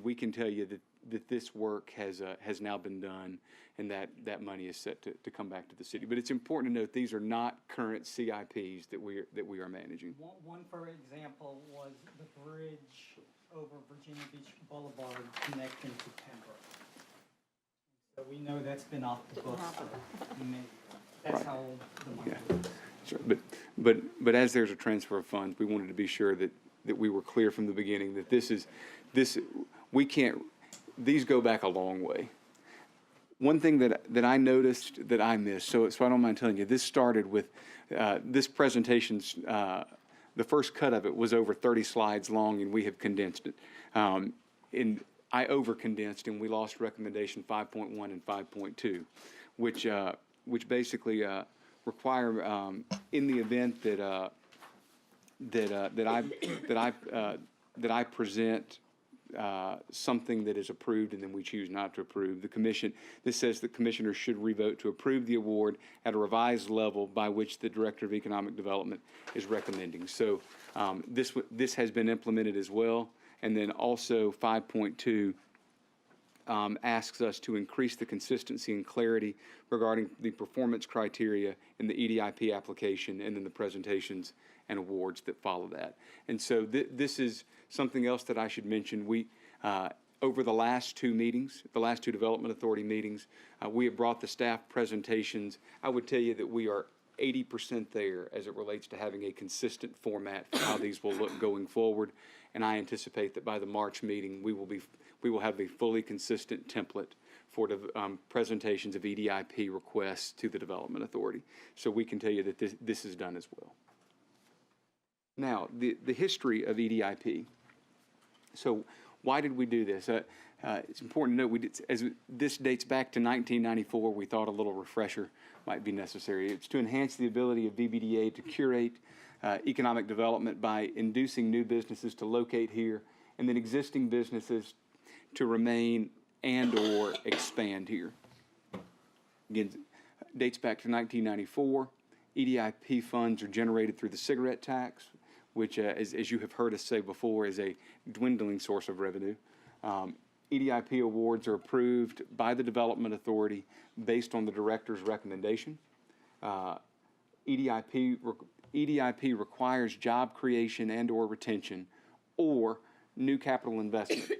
we can tell you that this work has now been done, and that money is set to come back to the city. But it's important to note these are not current CIPs that we are managing. One, for example, was the bridge over Virginia Beach Boulevard connecting to Pembroke. So we know that's been off the books for many years. That's how old the money is. Sure. But as there's a transfer of funds, we wanted to be sure that we were clear from the beginning that these go back a long way. One thing that I noticed that I missed, so I don't mind telling you, this started with this presentation's, the first cut of it was over 30 slides long, and we have condensed it. I over-condensed, and we lost recommendation 5.1 and 5.2, which basically require, in the event that I present something that is approved and then we choose not to approve, this says the commissioners should revote to approve the award at a revised level by which the Director of Economic Development is recommending. So this has been implemented as well. And then also 5.2 asks us to increase the consistency and clarity regarding the performance criteria in the EDIP application and then the presentations and awards that follow that. And so this is something else that I should mention. We, over the last two meetings, the last two Development Authority meetings, we have brought the staff presentations. I would tell you that we are 80% there as it relates to having a consistent format for how these will look going forward. And I anticipate that by the March meeting, we will have a fully consistent template for the presentations of EDIP requests to the Development Authority. So we can tell you that this is done as well. Now, the history of EDIP. So why did we do this? It's important to note, as this dates back to 1994, we thought a little refresher might be necessary. It's to enhance the ability of VBDA to curate economic development by inducing new businesses to locate here and then existing businesses to remain and or expand here. Again, dates back to 1994. EDIP funds are generated through the cigarette tax, which, as you have heard us say before, is a dwindling source of revenue. EDIP awards are approved by the Development Authority based on the director's recommendation. EDIP requires job creation and or retention or new capital investment.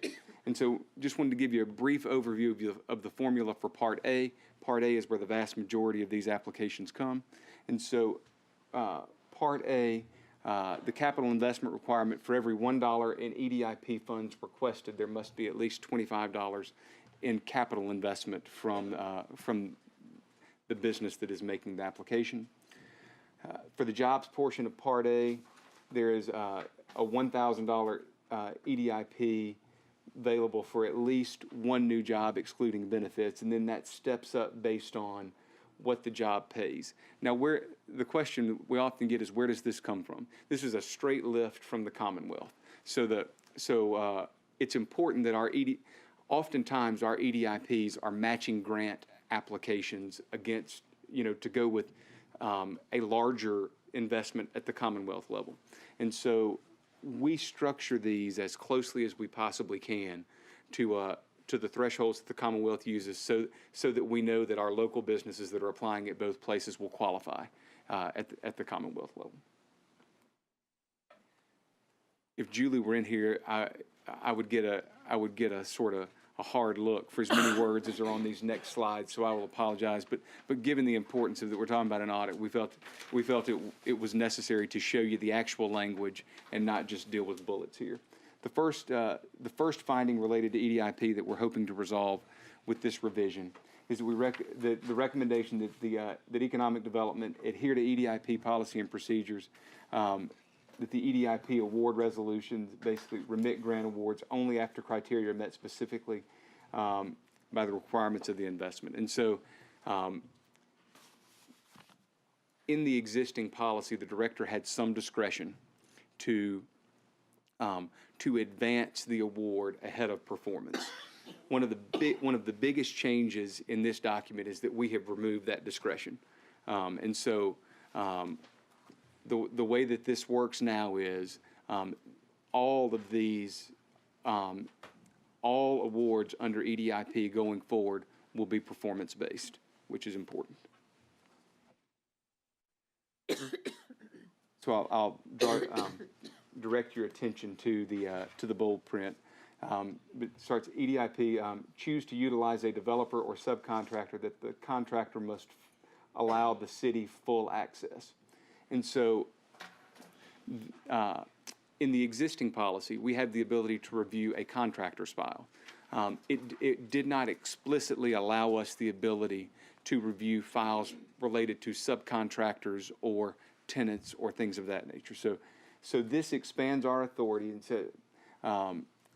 And so just wanted to give you a brief overview of the formula for Part A. Part A is where the vast majority of these applications come. And so Part A, the capital investment requirement for every $1 in EDIP funds requested, there must be at least $25 in capital investment from the business that is making the application. For the jobs portion of Part A, there is a $1,000 EDIP available for at least one new job excluding benefits, and then that steps up based on what the job pays. Now, the question we often get is, where does this come from? This is a straight lift from the Commonwealth. So it's important that oftentimes our EDIPs are matching grant applications against, to go with a larger investment at the Commonwealth level. And so we structure these as closely as we possibly can to the thresholds that the Commonwealth uses, so that we know that our local businesses that are applying at both places will qualify at the Commonwealth level. If Julie were in here, I would get a sort of a hard look for as many words as are on these next slides, so I will apologize. But given the importance of that we're talking about an audit, we felt it was necessary to show you the actual language and not just deal with bullets here. The first finding related to EDIP that we're hoping to resolve with this revision is that the recommendation that economic development adhere to EDIP policy and procedures, that the EDIP award resolutions basically remit grant awards only after criteria are met specifically by the requirements of the investment. And so in the existing policy, the director had some discretion to advance the award ahead of performance. One of the biggest changes in this document is that we have removed that discretion. And so the way that this works now is all of these, all awards under EDIP going forward will be performance-based, which is important. So I'll direct your attention to the bold print. It starts EDIP, choose to utilize a developer or subcontractor that the contractor must allow the city full access. And so in the existing policy, we have the ability to review a contractor's file. It did not explicitly allow us the ability to review files related to subcontractors or tenants or things of that nature. So this expands our authority and says,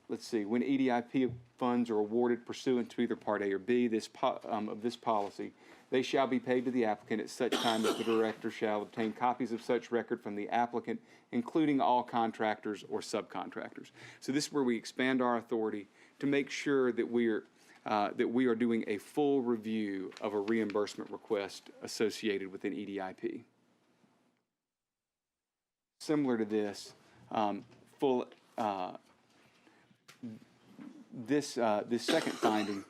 let's see, when EDIP funds are awarded pursuant to either Part A or B of this policy, they shall be paid to the applicant at such time as the director shall obtain copies of such record from the applicant, including all contractors or subcontractors. So this is where we expand our authority to make sure that we are doing a full review of a reimbursement request associated with an EDIP. Similar to this, this second finding,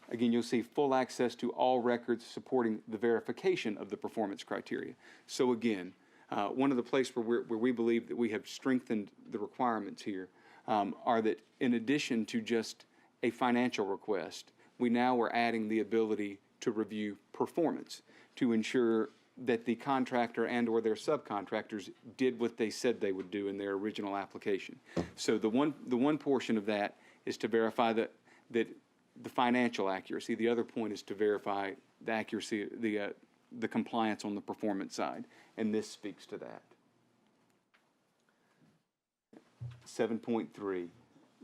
again, you'll see full access to all records supporting the verification of the performance criteria. So again, one of the places where we believe that we have strengthened the requirements here are that in addition to just a financial request, we now are adding the ability to review performance to ensure that the contractor and or their subcontractors did what they said they would do in their original application. So the one portion of that is to verify that the financial accuracy. The other point is to verify the accuracy, the compliance on the performance side, and this speaks to that. 7.3,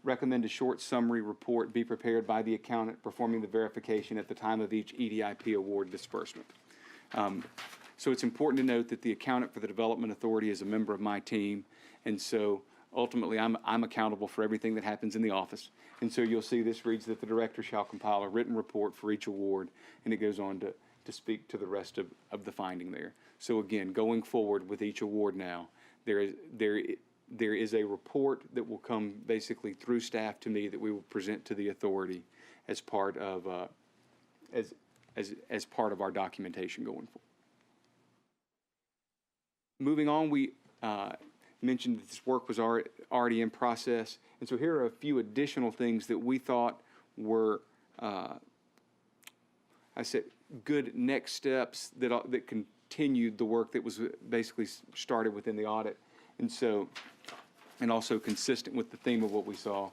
recommend a short summary report be prepared by the accountant performing the verification at the time of each EDIP award disbursement. So it's important to note that the accountant for the Development Authority is a member of my team, and so ultimately I'm accountable for everything that happens in the office. And so you'll see this reads that the director shall compile a written report for each award, and it goes on to speak to the rest of the finding there. So again, going forward with each award now, there is a report that will come basically through staff to me that we will present to the authority as part of as part of our documentation going forward. Moving on, we mentioned that this work was already in process, and so here are a few additional things that we thought were, good next steps that continued the work that was basically started within the audit. And so, and also consistent with the theme of what we saw.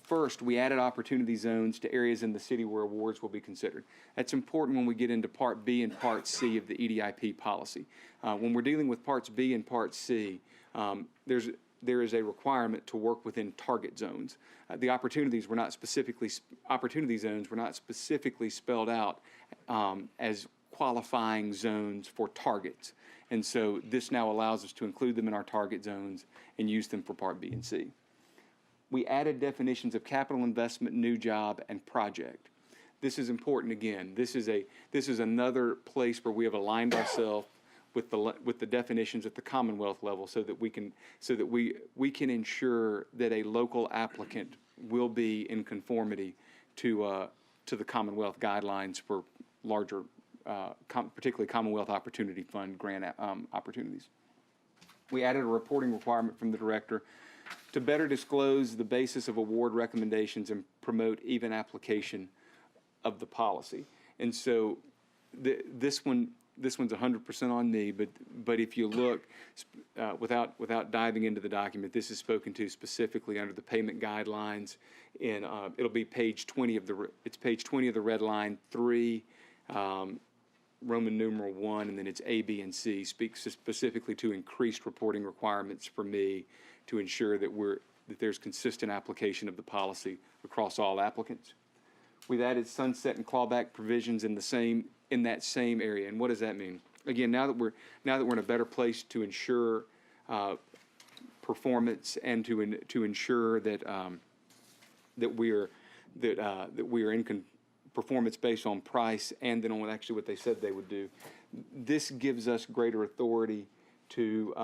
First, we added opportunity zones to areas in the city where awards will be considered. That's important when we get into Part B and Part C of the EDIP policy. When we're dealing with Parts B and Part C, there is a requirement to work within target zones. The opportunity zones were not specifically spelled out as qualifying zones for targets. And so this now allows us to include them in our target zones and use them for Part B and C. We added definitions of capital investment, new job, and project. This is important again. This is another place where we have aligned ourselves with the definitions at the Commonwealth level, so that we can ensure that a local applicant will be in conformity to the Commonwealth guidelines for larger, particularly Commonwealth Opportunity Fund grant opportunities. We added a reporting requirement from the director to better disclose the basis of award recommendations and promote even application of the policy. And so this one's 100% on me, but if you look, without diving into the document, this is spoken to specifically under the payment guidelines. And it'll be page 20 of the red line 3, Roman numeral 1, and then it's A, B, and C, speaks specifically to increased reporting requirements for me to ensure that there's consistent application of the policy across all applicants. We've added sunset and clawback provisions in that same area. And what does that mean? Again, now that we're in a better place to ensure performance and to ensure that we are in performance based on price and then on actually what they said they would do. This gives us greater authority to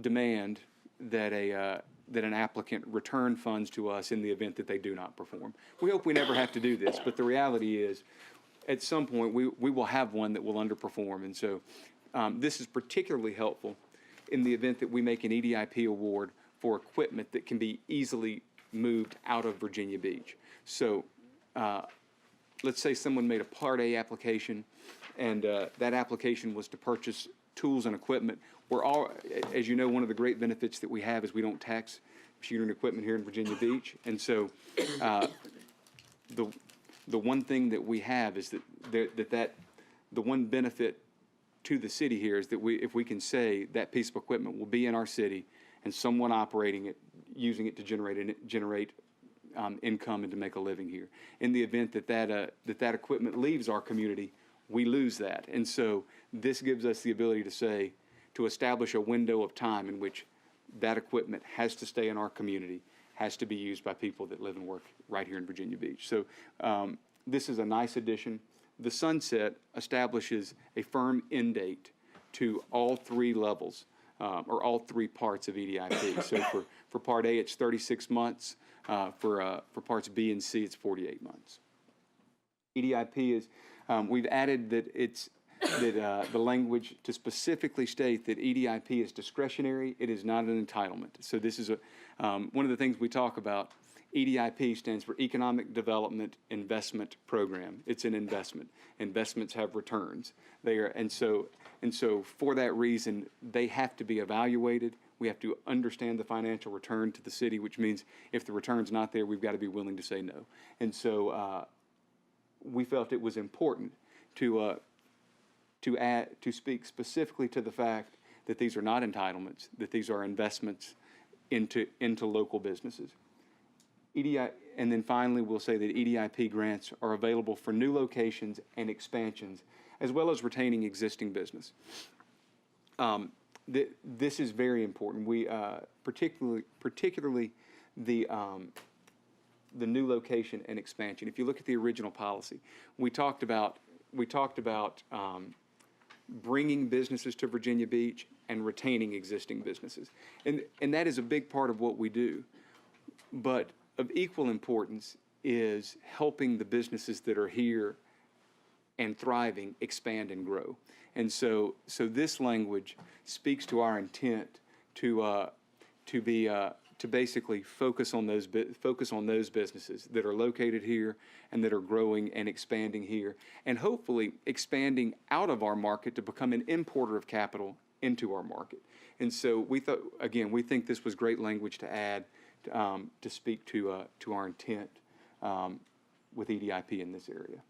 demand that an applicant return funds to us in the event that they do not perform. We hope we never have to do this, but the reality is, at some point, we will have one that will underperform. And so this is particularly helpful in the event that we make an EDIP award for equipment that can be easily moved out of Virginia Beach. So let's say someone made a Part A application, and that application was to purchase tools and equipment. As you know, one of the great benefits that we have is we don't tax machinery and equipment here in Virginia Beach. And so the one thing that we have is that the one benefit to the city here is that if we can say that piece of equipment will be in our city and someone operating it, using it to generate income and to make a living here. In the event that equipment leaves our community, we lose that. And so this gives us the ability to establish a window of time in which that equipment has to stay in our community, has to be used by people that live and work right here in Virginia Beach. So this is a nice addition. The sunset establishes a firm end date to all 3 levels, or all 3 parts of EDIP. So for Part A, it's 36 months. For Parts B and C, it's 48 months. EDIP is, we've added that the language to specifically state that EDIP is discretionary. It is not an entitlement. So this is one of the things we talk about. EDIP stands for Economic Development Investment Program. It's an investment. Investments have returns. And so for that reason, they have to be evaluated. We have to understand the financial return to the city, which means if the return's not there, we've got to be willing to say no. And so we felt it was important to speak specifically to the fact that these are not entitlements, that these are investments into local businesses. And then finally, we'll say that EDIP grants are available for new locations and expansions, as well as retaining existing business. This is very important. We particularly the new location and expansion. If you look at the original policy, we talked about bringing businesses to Virginia Beach and retaining existing businesses, and that is a big part of what we do. But of equal importance is helping the businesses that are here and thriving expand and grow. And so this language speaks to our intent to to basically focus on those businesses that are located here and that are growing and expanding here, and hopefully expanding out of our market to become an importer of capital into our market. And so we thought, again, we think this was great language to add to speak to our intent with EDIP in this area.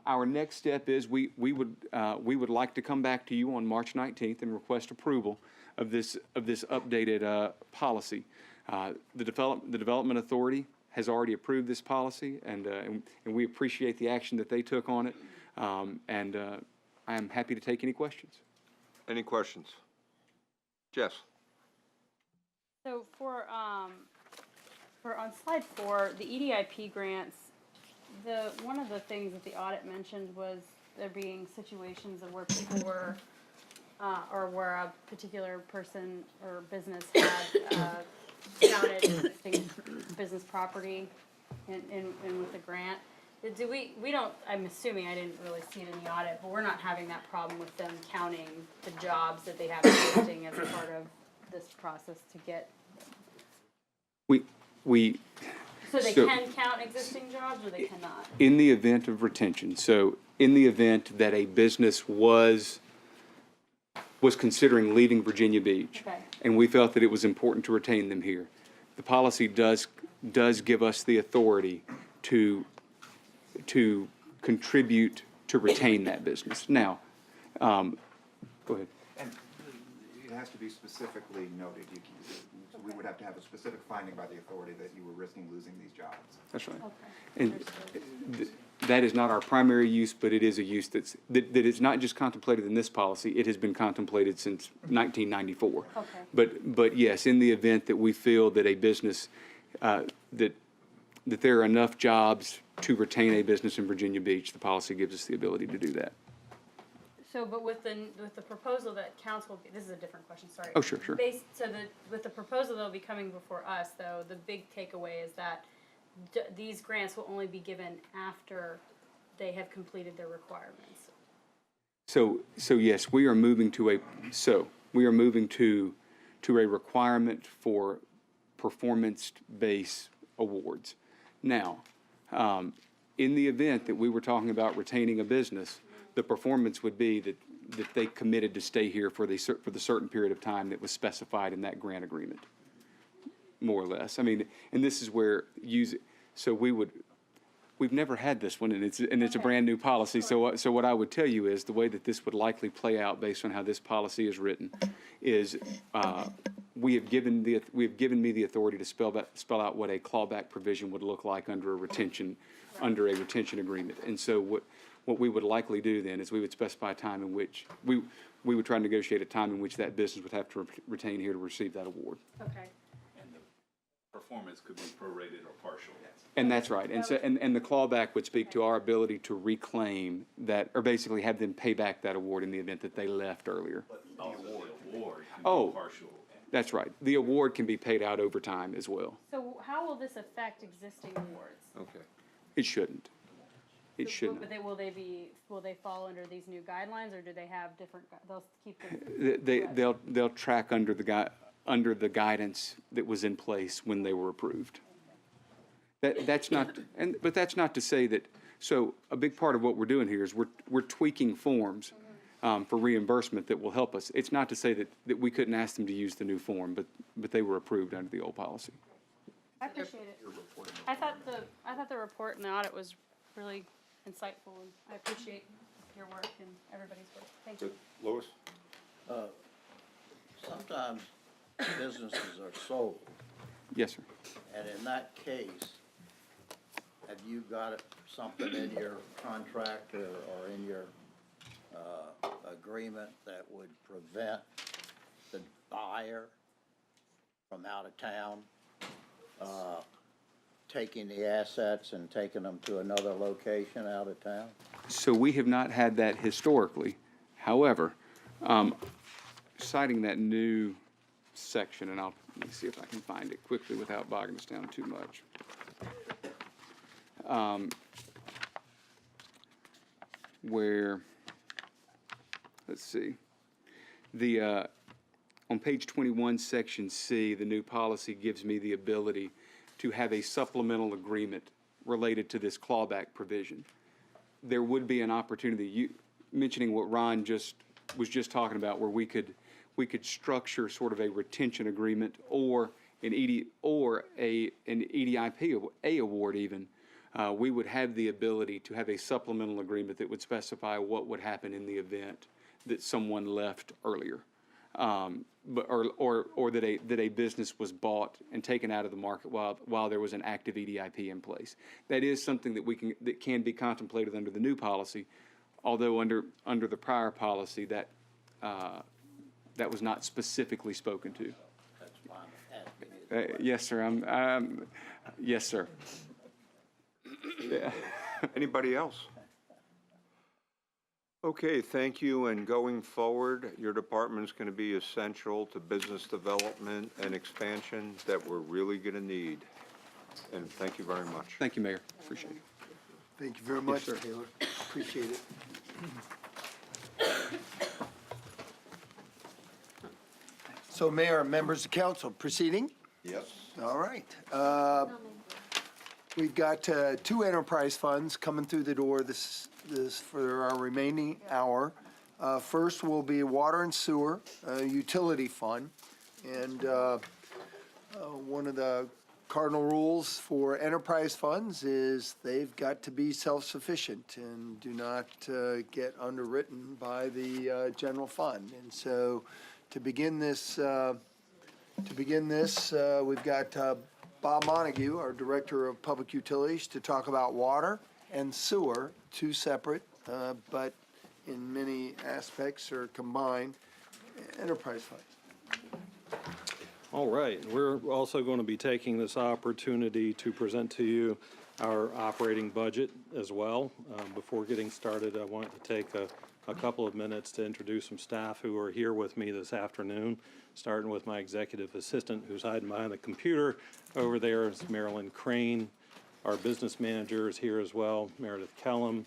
Our next step is we would like to come back to you on March 19th and request approval of this updated policy. The Development Authority has already approved this policy, and we appreciate the action that they took on it. I am happy to take any questions. Any questions? Jess? So for on slide 4, the EDIP grants, one of the things that the audit mentioned was there being situations of where people were, or where a particular person or business had counted existing business property in with the grant. Do we don't, I'm assuming, I didn't really see it in the audit, but we're not having that problem with them counting the jobs that they have existing as a part of this process to get. So they can count existing jobs, or they cannot? In the event of retention, so in the event that a business was considering leaving Virginia Beach, Okay. and we felt that it was important to retain them here, the policy does give us the authority to contribute to retain that business. Now, go ahead. And it has to be specifically noted. So we would have to have a specific finding by the authority that you were risking losing these jobs. That's right. Okay. And that is not our primary use, but it is a use that is not just contemplated in this policy. It has been contemplated since 1994. Okay. But yes, in the event that we feel that a business, that there are enough jobs to retain a business in Virginia Beach, the policy gives us the ability to do that. So, but with the proposal that council, this is a different question, sorry. Oh, sure. With the proposal that'll be coming before us, though, the big takeaway is that these grants will only be given after they have completed their requirements. So yes, we are moving to a requirement for performance-based awards. Now, in the event that we were talking about retaining a business, the performance would be that they committed to stay here for the certain period of time that was specified in that grant agreement, more or less. I mean, and this is where we've never had this one, and it's a brand new policy. So what I would tell you is the way that this would likely play out based on how this policy is written is we have given me the authority to spell out what a clawback provision would look like under a retention agreement. And so what we would likely do then is we would specify a time in which we would try to negotiate a time in which that business would have to retain here to receive that award. Okay. And the performance could be prorated or partial. And that's right. And so and the clawback would speak to our ability to reclaim that, or basically have them pay back that award in the event that they left earlier. But the award can Oh. be partial. That's right. The award can be paid out over time as well. So how will this affect existing awards? Okay. It shouldn't. It So, shouldn't. But will they fall under these new guidelines, or do they have different, they'll keep them? They'll track under the guidance that was in place when they were approved. But that's not to say that. So a big part of what we're doing here is we're tweaking forms for reimbursement that will help us. It's not to say that we couldn't ask them to use the new form, but they were approved under the old policy. I appreciate it. I thought the report and the audit was really insightful, and I appreciate your work and everybody's work. Thank you. Louis? Sometimes businesses are sold, Yes, sir. and in that case, have you got something in your contract or in your agreement that would prevent the buyer from out of town taking the assets and taking them to another location out of town? So we have not had that historically. However, citing that new section, and let me see if I can find it quickly without bogging us down too much. Where, let's see, On page 21, section C, the new policy gives me the ability to have a supplemental agreement related to this clawback provision. There would be an opportunity, mentioning what Ron was just talking about, where we could structure sort of a retention agreement or an EDIP award even. We would have the ability to have a supplemental agreement that would specify what would happen in the event that someone left earlier. Or that a business was bought and taken out of the market while there was an active EDIP in place. That is something that can be contemplated under the new policy, although under the prior policy that was not specifically spoken to. That's fine. Yes, sir. Yes, sir. Anybody else? Okay, thank you. And going forward, your department is going to be essential to business development and expansion that we're really going to need. And thank you very much. Thank you, Mayor. Appreciate it. Thank you very much, sir. Taylor. Appreciate it. So Mayor, members of council, proceeding? Yes. All right. We've got two enterprise funds coming through the door this for our remaining hour. First will be water and sewer utility fund. And one of the cardinal rules for enterprise funds is they've got to be self-sufficient and do not get underwritten by the general fund. And so to begin this, we've got Bob Montague, our Director of Public Utilities, to talk about water and sewer, two separate, but in many aspects are combined enterprise funds. All right, we're also going to be taking this opportunity to present to you our operating budget as well. Before getting started, I want to take a couple of minutes to introduce some staff who are here with me this afternoon, starting with my executive assistant who's hiding behind the computer. Over there is Marilyn Crane. Our business manager is here as well, Meredith Kellum.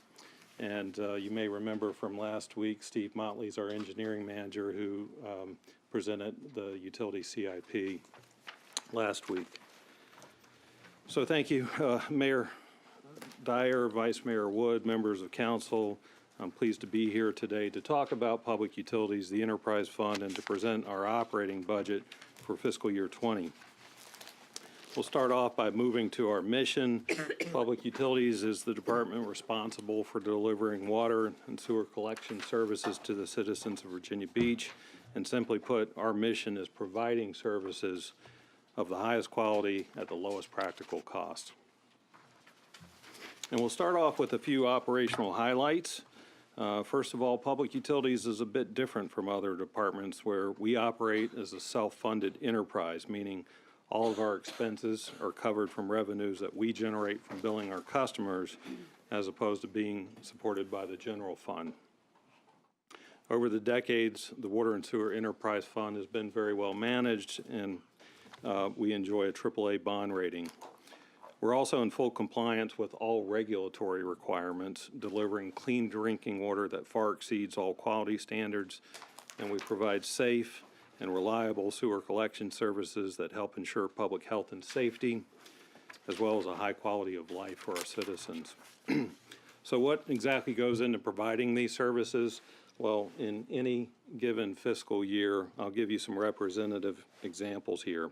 And you may remember from last week, Steve Motley's our engineering manager who presented the utility CIP last week. So thank you, Mayor Dyer, Vice Mayor Wood, members of council. I'm pleased to be here today to talk about public utilities, the enterprise fund, and to present our operating budget for fiscal year 20. We'll start off by moving to our mission. Public utilities is the department responsible for delivering water and sewer collection services to the citizens of Virginia Beach. And simply put, our mission is providing services of the highest quality at the lowest practical cost. And we'll start off with a few operational highlights. First of all, public utilities is a bit different from other departments where we operate as a self-funded enterprise, meaning all of our expenses are covered from revenues that we generate from billing our customers as opposed to being supported by the general fund. Over the decades, the Water and Sewer Enterprise Fund has been very well managed, and we enjoy a AAA bond rating. We're also in full compliance with all regulatory requirements, delivering clean drinking water that far exceeds all quality standards, and we provide safe and reliable sewer collection services that help ensure public health and safety, as well as a high quality of life for our citizens. So what exactly goes into providing these services? Well, in any given fiscal year, I'll give you some representative examples here.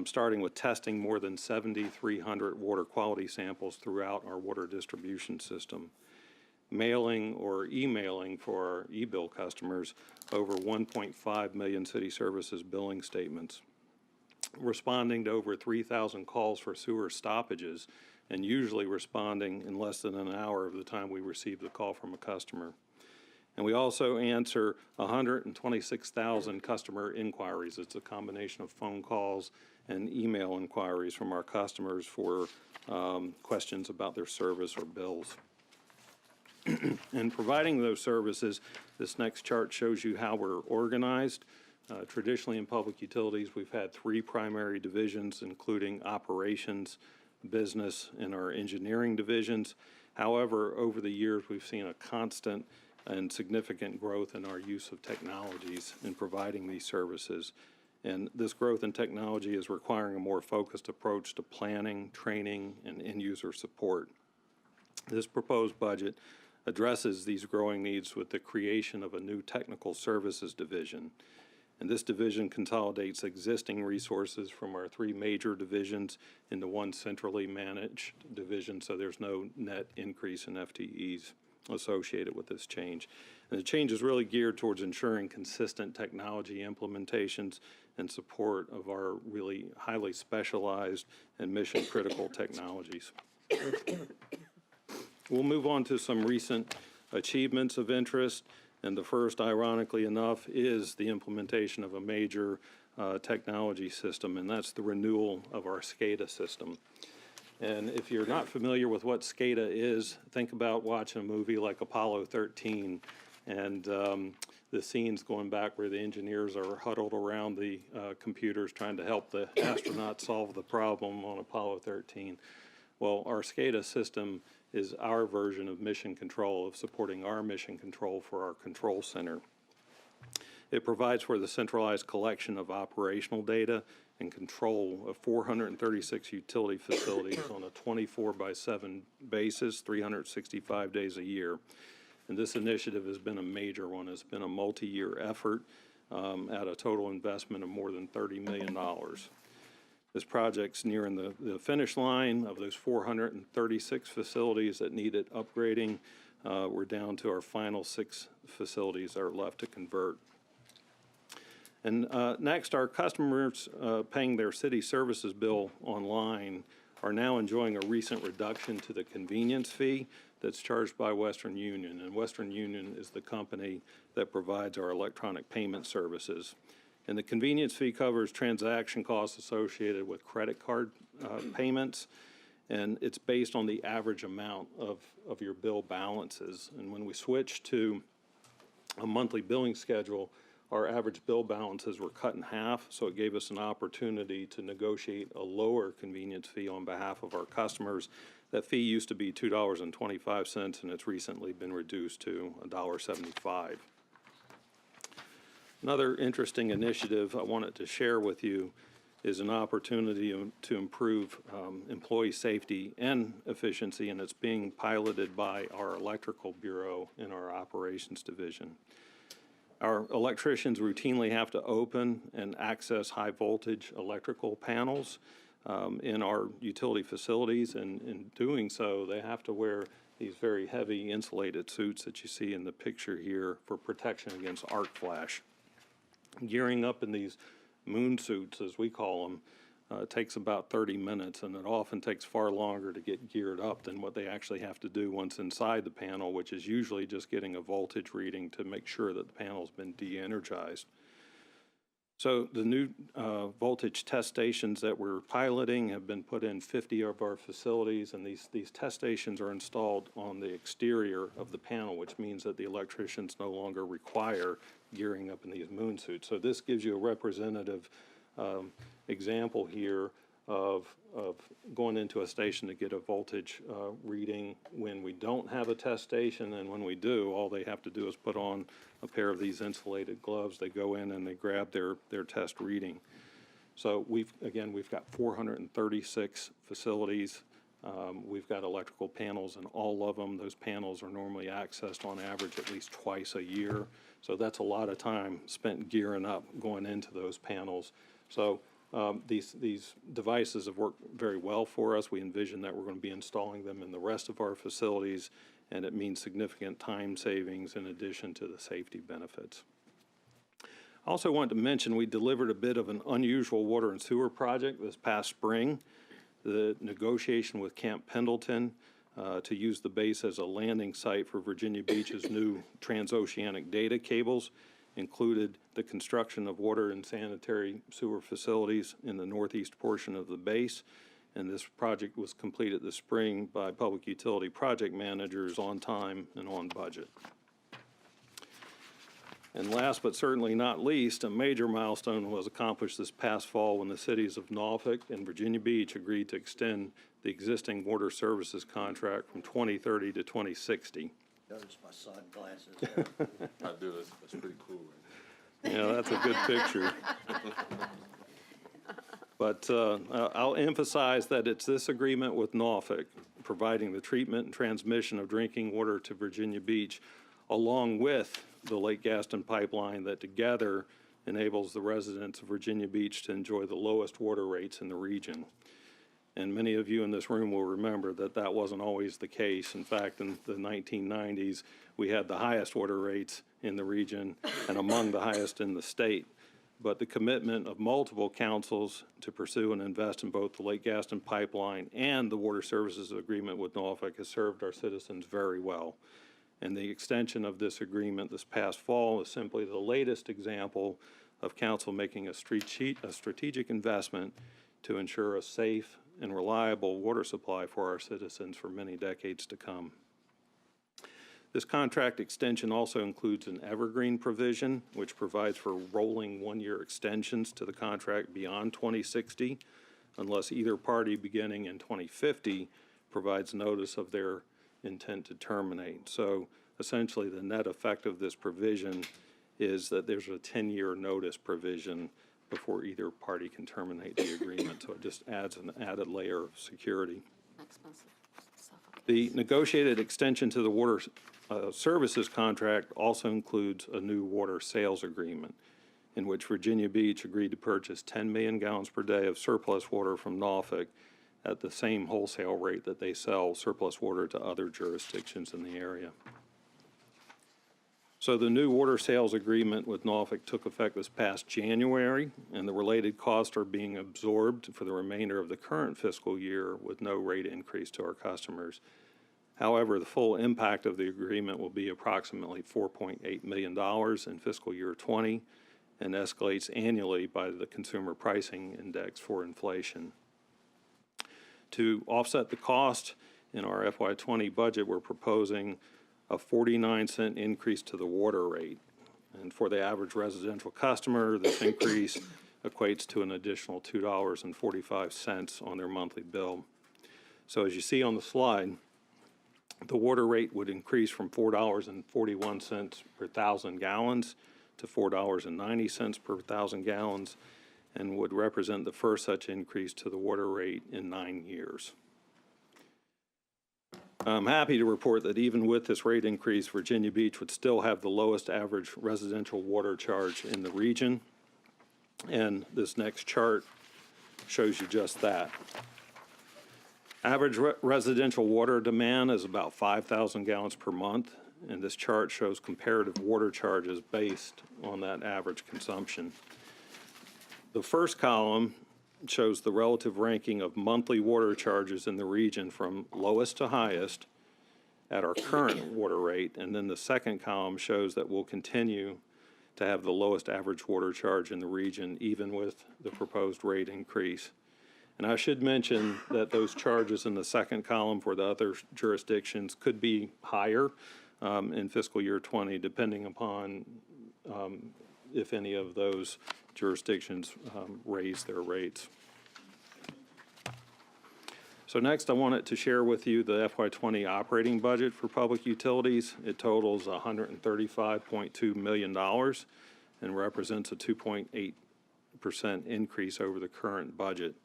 Starting with testing more than 7,300 water quality samples throughout our water distribution system. Mailing or emailing for our e-bill customers over 1.5 million city services billing statements. Responding to over 3,000 calls for sewer stoppages, and usually responding in less than an hour of the time we receive the call from a customer. And we also answer 126,000 customer inquiries. It's a combination of phone calls and email inquiries from our customers for questions about their service or bills. And providing those services, this next chart shows you how we're organized. Traditionally in public utilities, we've had three primary divisions, including operations, business, and our engineering divisions. However, over the years, we've seen a constant and significant growth in our use of technologies in providing these services. And this growth in technology is requiring a more focused approach to planning, training, and end-user support. This proposed budget addresses these growing needs with the creation of a new technical services division. And this division consolidates existing resources from our 3 major divisions into one centrally managed division, so there's no net increase in FTEs associated with this change. And the change is really geared towards ensuring consistent technology implementations and support of our really highly specialized and mission-critical technologies. We'll move on to some recent achievements of interest. And the first, ironically enough, is the implementation of a major technology system, and that's the renewal of our SCADA system. And if you're not familiar with what SCADA is, think about watching a movie like Apollo 13 and the scenes going back where the engineers are huddled around the computers trying to help the astronauts solve the problem on Apollo 13. Well, our SCADA system is our version of mission control, of supporting our mission control for our control center. It provides for the centralized collection of operational data and control of 436 utility facilities on a 24/7 basis, 365 days a year. And this initiative has been a major one. It's been a multi-year effort at a total investment of more than $30 million. This project's nearing the finish line. Of those 436 facilities that needed upgrading. We're down to our final 6 facilities that are left to convert. And next, our customers paying their city services bill online are now enjoying a recent reduction to the convenience fee that's charged by Western Union. And Western Union is the company that provides our electronic payment services. And the convenience fee covers transaction costs associated with credit card payments, and it's based on the average amount of your bill balances. And when we switched to a monthly billing schedule, our average bill balances were cut in half, so it gave us an opportunity to negotiate a lower convenience fee on behalf of our customers. That fee used to be $2.25, and it's recently been reduced to $1.75. Another interesting initiative I wanted to share with you is an opportunity to improve employee safety and efficiency, and it's being piloted by our electrical bureau in our operations division. Our electricians routinely have to open and access high voltage electrical panels in our utility facilities, and in doing so, they have to wear these very heavy insulated suits that you see in the picture here for protection against arc flash. Gearing up in these moon suits, as we call them, takes about 30 minutes, and it often takes far longer to get geared up than what they actually have to do once inside the panel, which is usually just getting a voltage reading to make sure that the panel's been de-energized. So the new voltage test stations that we're piloting have been put in 50 of our facilities, and these test stations are installed on the exterior of the panel, which means that the electricians no longer require gearing up in these moon suits. So this gives you a representative example here of going into a station to get a voltage reading when we don't have a test station, and when we do, all they have to do is put on a pair of these insulated gloves. They go in and they grab their test reading. So we've got 436 facilities. We've got electrical panels in all of them. Those panels are normally accessed on average at least twice a year. So that's a lot of time spent gearing up going into those panels. So these devices have worked very well for us. We envision that we're going to be installing them in the rest of our facilities, and it means significant time savings in addition to the safety benefits. I also wanted to mention we delivered a bit of an unusual water and sewer project this past spring. The negotiation with Camp Pendleton to use the base as a landing site for Virginia Beach's new transoceanic data cables included the construction of water and sanitary sewer facilities in the northeast portion of the base. And this project was completed this spring by public utility project managers on time and on budget. And last but certainly not least, a major milestone was accomplished this past fall when the cities of Norfolk and Virginia Beach agreed to extend the existing water services contract from 2030 to 2060. Notice my sunglasses there. I do, that's pretty cool right Yeah, that's a good picture. But I'll emphasize that it's this agreement with Norfolk, providing the treatment and transmission of drinking water to Virginia Beach, along with the Lake Gaston pipeline, that together enables the residents of Virginia Beach to enjoy the lowest water rates in the region. And many of you in this room will remember that that wasn't always the case. In fact, in the 1990s, we had the highest water rates in the region and among the highest in the state. But the commitment of multiple councils to pursue and invest in both the Lake Gaston pipeline and the water services agreement with Norfolk has served our citizens very well. And the extension of this agreement this past fall is simply the latest example of council making a strategic investment to ensure a safe and reliable water supply for our citizens for many decades to come. This contract extension also includes an evergreen provision, which provides for rolling one-year extensions to the contract beyond 2060, unless either party beginning in 2050 provides notice of their intent to terminate. So essentially, the net effect of this provision is that there's a 10-year notice provision before either party can terminate the agreement. So it just adds an added layer of security. The negotiated extension to the water services contract also includes a new water sales agreement in which Virginia Beach agreed to purchase 10 million gallons per day of surplus water from Norfolk at the same wholesale rate that they sell surplus water to other jurisdictions in the area. So the new water sales agreement with Norfolk took effect this past January, and the related costs are being absorbed for the remainder of the current fiscal year with no rate increase to our customers. However, the full impact of the agreement will be approximately $4.8 million in fiscal year 20 and escalates annually by the Consumer Pricing Index for inflation. To offset the cost, in our FY20 budget, we're proposing a 49-cent increase to the water rate. And for the average residential customer, this increase equates to an additional $2.45 on their monthly bill. So as you see on the slide, the water rate would increase from $4.41 per thousand gallons to $4.90 per thousand gallons, and would represent the first such increase to the water rate in 9 years. I'm happy to report that even with this rate increase, Virginia Beach would still have the lowest average residential water charge in the region, and this next chart shows you just that. Average residential water demand is about 5,000 gallons per month, and this chart shows comparative water charges based on that average consumption. The first column shows the relative ranking of monthly water charges in the region from lowest to highest at our current water rate, and then the second column shows that we'll continue to have the lowest average water charge in the region even with the proposed rate increase. And I should mention that those charges in the second column for the other jurisdictions could be higher in fiscal year 20, depending upon if any of those jurisdictions raise their rates. So next, I wanted to share with you the FY20 operating budget for public utilities. It totals $135.2 million and represents a 2.8% increase over the current budget.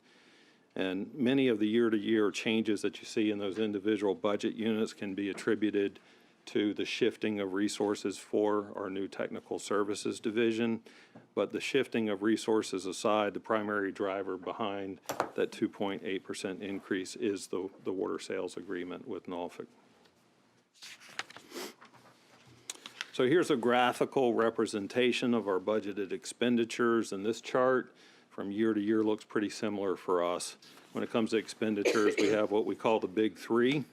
And many of the year-to-year changes that you see in those individual budget units can be attributed to the shifting of resources for our new technical services division. But the shifting of resources aside, the primary driver behind that 2.8% increase is the water sales agreement with Norfolk. So here's a graphical representation of our budgeted expenditures, and this chart from year to year looks pretty similar for us. When it comes to expenditures, we have what we call the big three,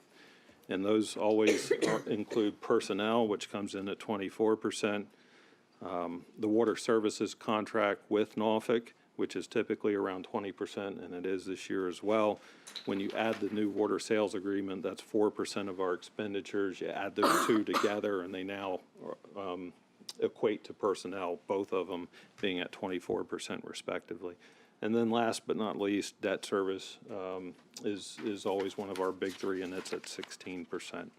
and those always include personnel, which comes in at 24%, the water services contract with Norfolk, which is typically around 20%, and it is this year as well. When you add the new water sales agreement, that's 4% of our expenditures. You add those two together, and they now equate to personnel, both of them being at 24% respectively. And then last but not least, debt service is always one of our big three, and it's at 16%.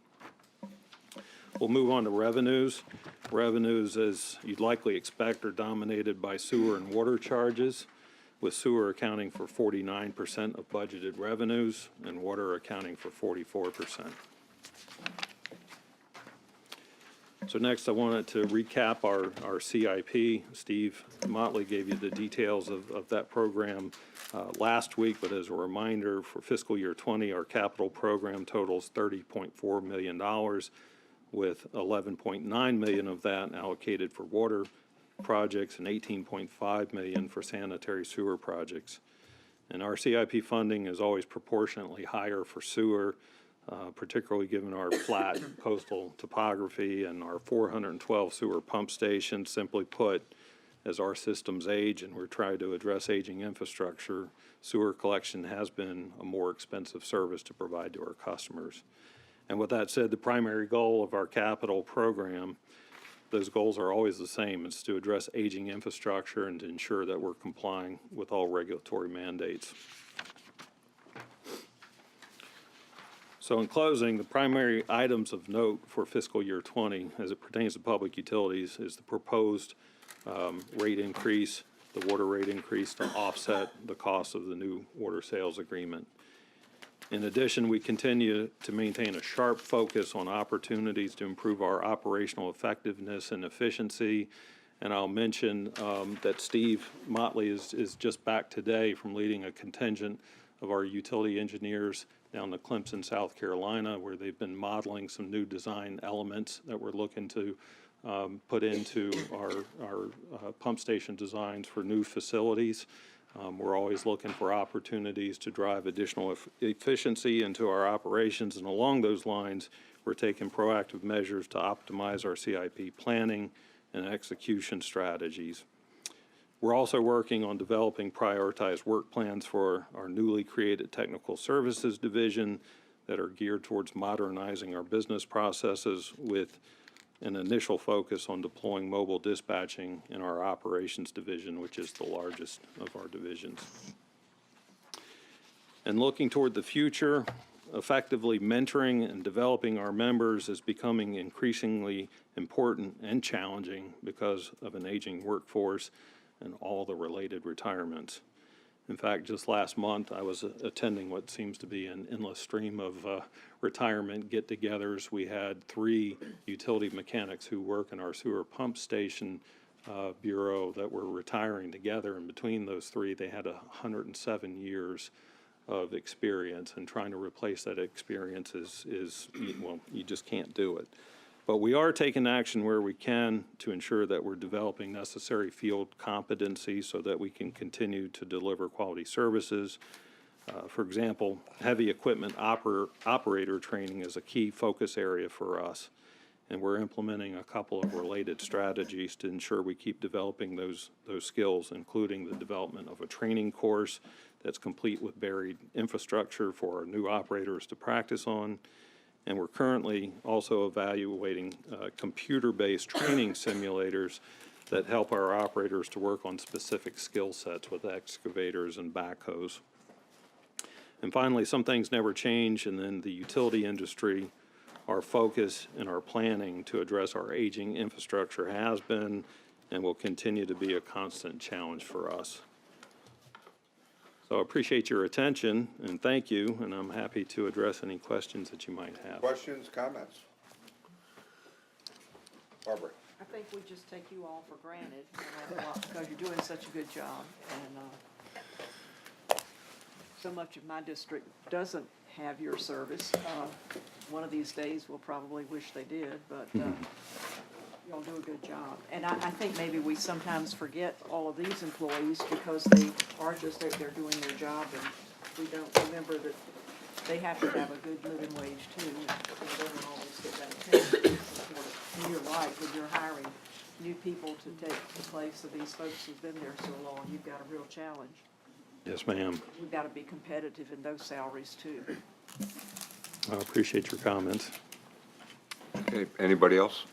We'll move on to revenues. Revenues, as you'd likely expect, are dominated by sewer and water charges, with sewer accounting for 49% of budgeted revenues and water accounting for 44%. So next, I wanted to recap our CIP. Steve Motley gave you the details of that program last week, but as a reminder, for fiscal year 20, our capital program totals $30.4 million, with $11.9 million of that allocated for water projects and $18.5 million for sanitary sewer projects. And our CIP funding is always proportionately higher for sewer, particularly given our flat coastal topography and our 412 sewer pump stations. Simply put, as our systems age and we're trying to address aging infrastructure, sewer collection has been a more expensive service to provide to our customers. And with that said, the primary goal of our capital program, those goals are always the same. It's to address aging infrastructure and to ensure that we're complying with all regulatory mandates. So in closing, the primary items of note for fiscal year 20 as it pertains to public utilities is the proposed rate increase, the water rate increase to offset the cost of the new water sales agreement. In addition, we continue to maintain a sharp focus on opportunities to improve our operational effectiveness and efficiency. And I'll mention that Steve Motley is just back today from leading a contingent of our utility engineers down to Clemson, South Carolina, where they've been modeling some new design elements that we're looking to put into our pump station designs for new facilities. We're always looking for opportunities to drive additional efficiency into our operations, and along those lines, we're taking proactive measures to optimize our CIP planning and execution strategies. We're also working on developing prioritized work plans for our newly created Technical Services Division that are geared towards modernizing our business processes with an initial focus on deploying mobile dispatching in our Operations Division, which is the largest of our divisions. And looking toward the future, effectively mentoring and developing our members is becoming increasingly important and challenging because of an aging workforce and all the related retirements. In fact, just last month, I was attending what seems to be an endless stream of retirement get-togethers. We had 3 utility mechanics who work in our sewer pump station bureau that were retiring together, and between those 3, they had 107 years of experience, and trying to replace that experience is well, you just can't do it. But we are taking action where we can to ensure that we're developing necessary field competency so that we can continue to deliver quality services. For example, heavy equipment operator training is a key focus area for us, and we're implementing a couple of related strategies to ensure we keep developing those skills, including the development of a training course that's complete with buried infrastructure for our new operators to practice on. And we're currently also evaluating computer-based training simulators that help our operators to work on specific skill sets with excavators and backhoes. And finally, some things never change, and in the utility industry, our focus and our planning to address our aging infrastructure has been and will continue to be a constant challenge for us. So I appreciate your attention, and thank you, and I'm happy to address any questions that you might have. Questions, comments? Barbara? I think we just take you all for granted, because you're doing such a good job, and so much of my district doesn't have your service. One of these days, we'll probably wish they did, but y'all do a good job. And I think maybe we sometimes forget all of these employees because they are just out there doing their job, and we don't remember that they have to have a good living wage too. They don't always get that attention. And you're right, when you're hiring new people to take the place of these folks who've been there so long, you've got a real challenge. Yes, ma'am. We've got to be competitive in those salaries too. I appreciate your comments. Okay, anybody else?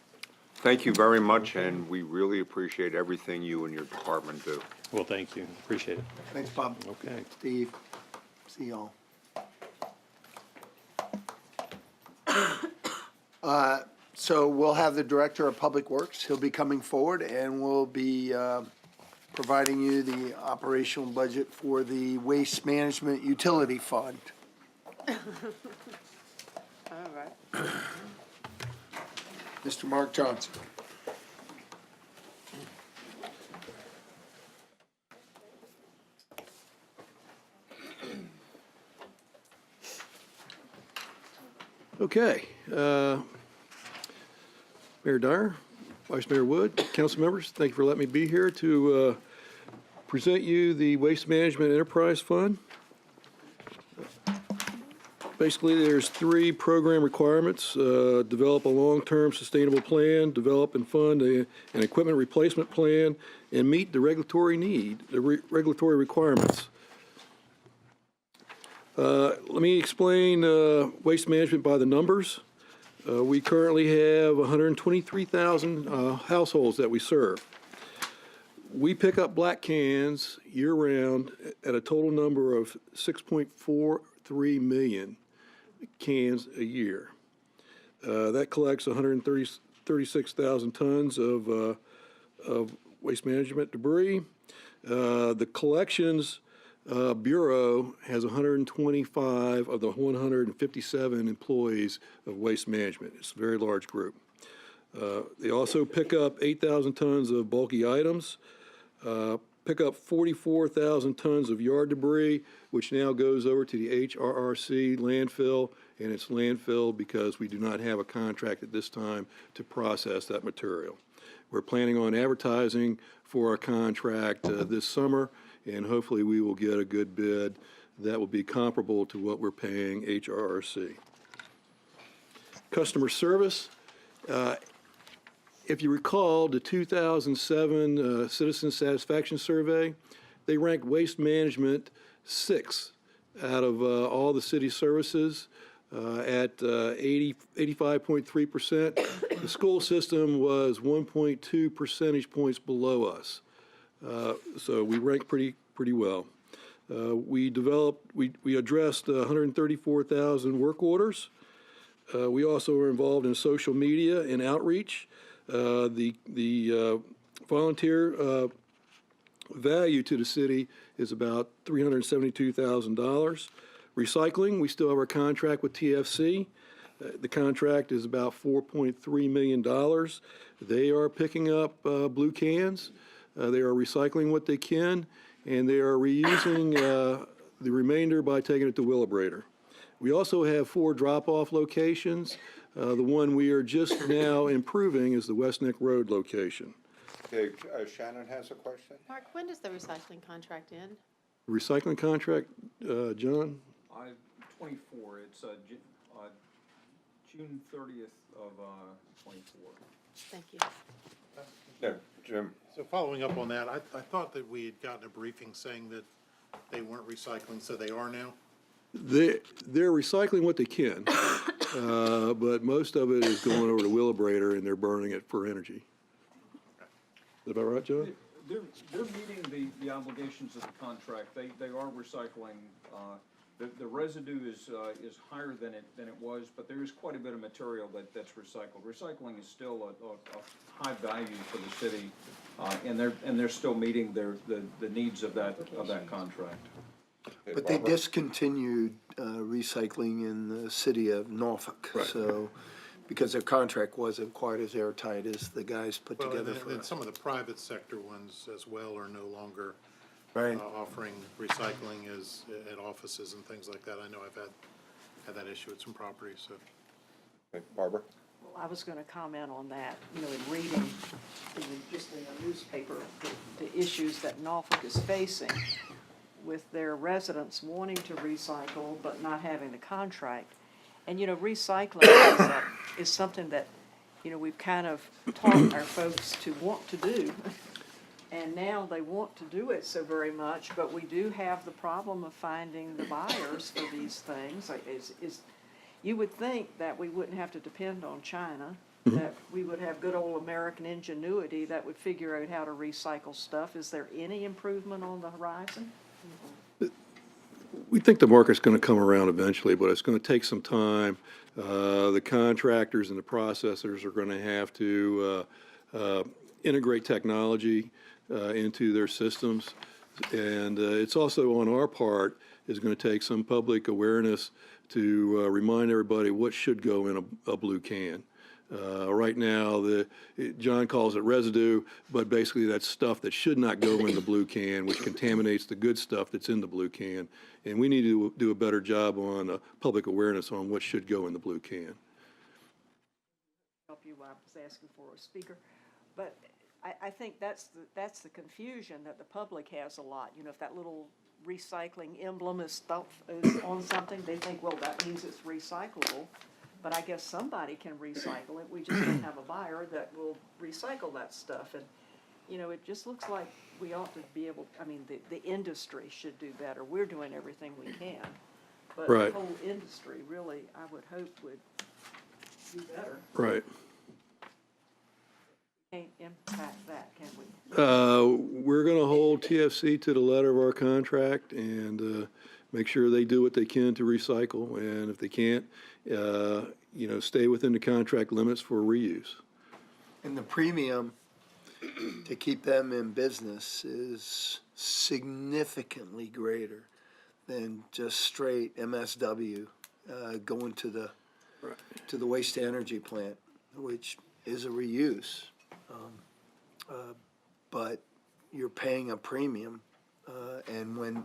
Thank you very much, and we really appreciate everything you and your department do. Well, thank you. Appreciate it. Thanks, Bob. Okay. Steve, see y'all. So we'll have the Director of Public Works. He'll be coming forward, and we'll be providing you the operational budget for the Waste Management Utility Fund. All right. Mr. Mark Johnson. Okay. Mayor Dyer, Vice Mayor Wood, council members, thank you for letting me be here to present you the Waste Management Enterprise Fund. Basically, there's 3 program requirements. Develop a long-term sustainable plan, develop and fund an equipment replacement plan, and meet the regulatory regulatory requirements. Let me explain waste management by the numbers. We currently have 123,000 households that we serve. We pick up black cans year-round at a total number of 6.43 million cans a year. That collects 136,000 tons of waste management debris. The collections Bureau has 125 of the 157 employees of waste management. It's a very large group. They also pick up 8,000 tons of bulky items, pick up 44,000 tons of yard debris, which now goes over to the HRRC landfill, and it's landfill because we do not have a contract at this time to process that material. We're planning on advertising for a contract this summer, and hopefully we will get a good bid that will be comparable to what we're paying HRRC. Customer service. If you recall the 2007 Citizen Satisfaction Survey, they ranked waste management 6th out of all the city services at 85.3%. The school system was 1.2 percentage points below us. So we ranked pretty well. We addressed 134,000 work orders. We also were involved in social media and outreach. The volunteer value to the city is about $372,000. Recycling, we still have our contract with TFC. The contract is about $4.3 million. They are picking up blue cans. They are recycling what they can, and they are reusing the remainder by taking it to Willebrator. We also have 4 drop-off locations. The one we are just now improving is the West Neck Road location. Okay, Shannon has a question? Mark, when does the recycling contract end? Recycling contract, John? 24, it's June 30th of 24. Thank you. No, Jim. So following up on that, I thought that we had gotten a briefing saying that they weren't recycling, so they are now? They're recycling what they can, but most of it is going over to Willebrator and they're burning it for energy. Is that about right, John? They're meeting the obligations of the contract. They are recycling. The residue is higher than it was, but there is quite a bit of material that's recycled. Recycling is still a high value for the city, and they're still meeting the needs of that contract. But they discontinued recycling in the city of Norfolk, so, because their contract wasn't quite as airtight as the guys put together for And us. some of the private sector ones as well are no longer Right. offering recycling at offices and things like that. I know I've had that issue at some properties, so. Okay, Barbara? Well, I was going to comment on that, in reading just in the newspaper, the issues that Norfolk is facing with their residents wanting to recycle but not having the contract. And, recycling is something that, we've kind of taught our folks to want to do. And now they want to do it so very much, but we do have the problem of finding the buyers for these things. You would think that we wouldn't have to depend on China, that we would have good old American ingenuity that would figure out how to recycle stuff. Is there any improvement on the horizon? We think the market's going to come around eventually, but it's going to take some time. The contractors and the processors are going to have to integrate technology into their systems. And it's also on our part is going to take some public awareness to remind everybody what should go in a blue can. Right now, John calls it residue, but basically that's stuff that should not go in the blue can, which contaminates the good stuff that's in the blue can. And we need to do a better job on public awareness on what should go in the blue can. Help you, I was asking for a speaker, but I think that's the confusion that the public has a lot. You know, if that little recycling emblem is on something, they think, well, that means it's recyclable. But I guess somebody can recycle it. We just don't have a buyer that will recycle that stuff. And, you know, it just looks like we ought to be able, I mean, the industry should do better. We're doing everything we can. But Right. the whole industry really, I would hope, would do better. Right. Can't impact that, can we? We're going to hold TFC to the letter of our contract and make sure they do what they can to recycle. And if they can't, you know, stay within the contract limits for reuse. And the premium to keep them in business is significantly greater than just straight MSW going to the waste to-energy plant, which is a reuse. But you're paying a premium, and when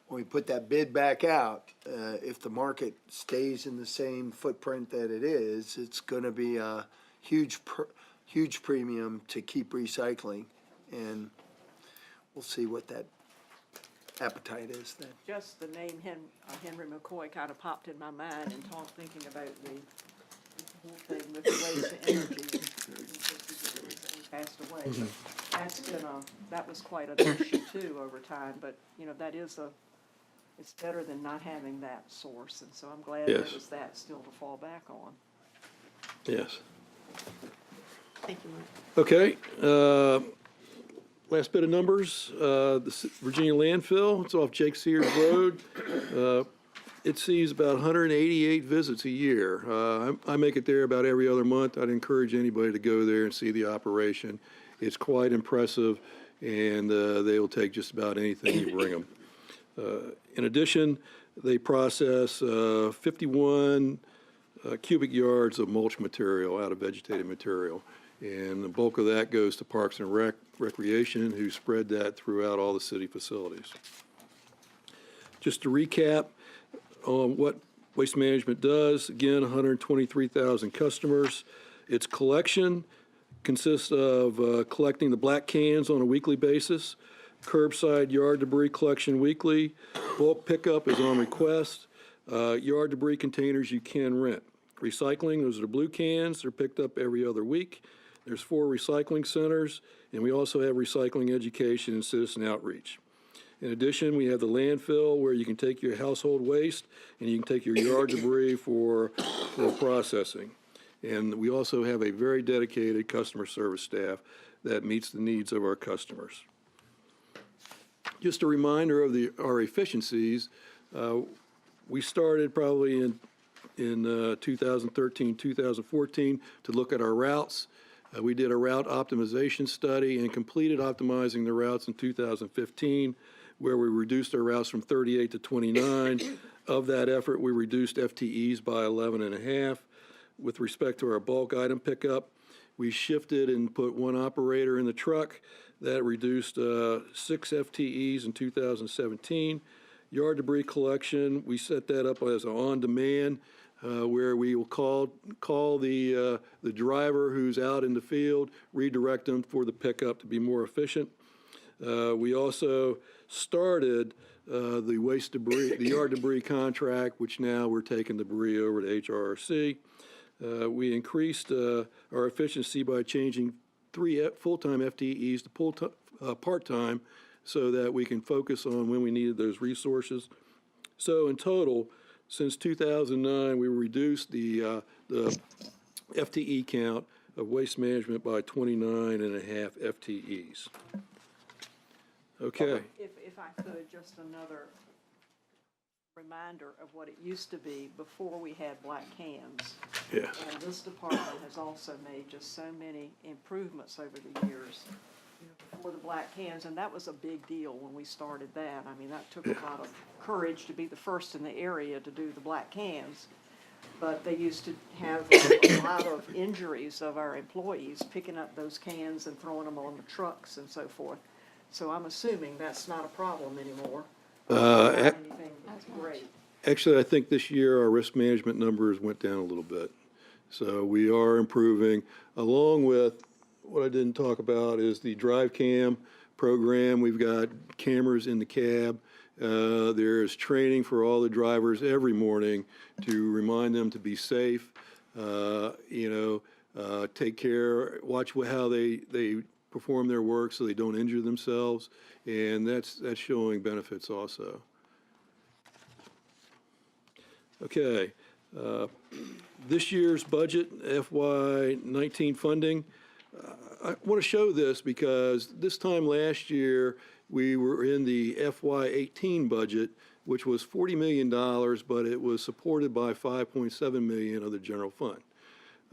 we put that bid back out, if the market stays in the same footprint that it is, it's going to be a huge premium to keep recycling, and we'll see what that appetite is then. Just the name Henry McCoy kind of popped in my mind and thinking about the whole thing with the waste to energy. He passed away. But that's been that was quite an issue too over time. But you know, it's better than not having that source, and so I'm glad there was that still to fall back on. Yes. Thank you, Mark. Okay. Last bit of numbers. The Virginia landfill, it's off Jake Sears Road. It sees about 188 visits a year. I make it there about every other month. I'd encourage anybody to go there and see the operation. It's quite impressive, and they will take just about anything you bring them. In addition, they process 51 cubic yards of mulch material out of vegetated material, and the bulk of that goes to Parks and Recreation, who spread that throughout all the city facilities. Just to recap on what Waste Management does, again, 123,000 customers. Its collection consists of collecting the black cans on a weekly basis, curbside yard debris collection weekly, bulk pickup is on request, yard debris containers you can rent. Recycling, those are the blue cans, they're picked up every other week. There's 4 recycling centers, and we also have recycling education and citizen outreach. In addition, we have the landfill where you can take your household waste and you can take your yard debris for processing. And we also have a very dedicated customer service staff that meets the needs of our customers. Just a reminder of our efficiencies. We started probably in 2013, 2014 to look at our routes. We did a route optimization study and completed optimizing the routes in 2015, where we reduced our routes from 38 to 29. Of that effort, we reduced FTEs by 11.5. With respect to our bulk item pickup, we shifted and put 1 operator in the truck. That reduced 6 FTEs in 2017. Yard debris collection, we set that up as an on-demand, where we will call the driver who's out in the field, redirect them for the pickup to be more efficient. We also started the waste debris, the yard debris contract, which now we're taking debris over to HRRC. We increased our efficiency by changing 3 full-time FTEs to part-time so that we can focus on when we needed those resources. So in total, since 2009, we reduced the FTE count of Waste Management by 29.5 FTEs. Okay. If I could, just another reminder of what it used to be before we had black cans. Yeah. And this department has also made just so many improvements over the years for the black cans, and that was a big deal when we started that. I mean, that took a lot of courage to be the first in the area to do the black cans. But they used to have a lot of injuries of our employees picking up those cans and throwing them on the trucks and so forth. So I'm assuming that's not a problem anymore. Anything that's great. Actually, I think this year our risk management numbers went down a little bit. So we are improving, along with what I didn't talk about is the drive cam program. We've got cameras in the cab. There's training for all the drivers every morning to remind them to be safe, take care, watch how they perform their work so they don't injure themselves, and that's showing benefits also. Okay, this year's budget, FY19 funding. I want to show this because this time last year we were in the FY18 budget, which was $40 million, but it was supported by $5.7 million of the general fund.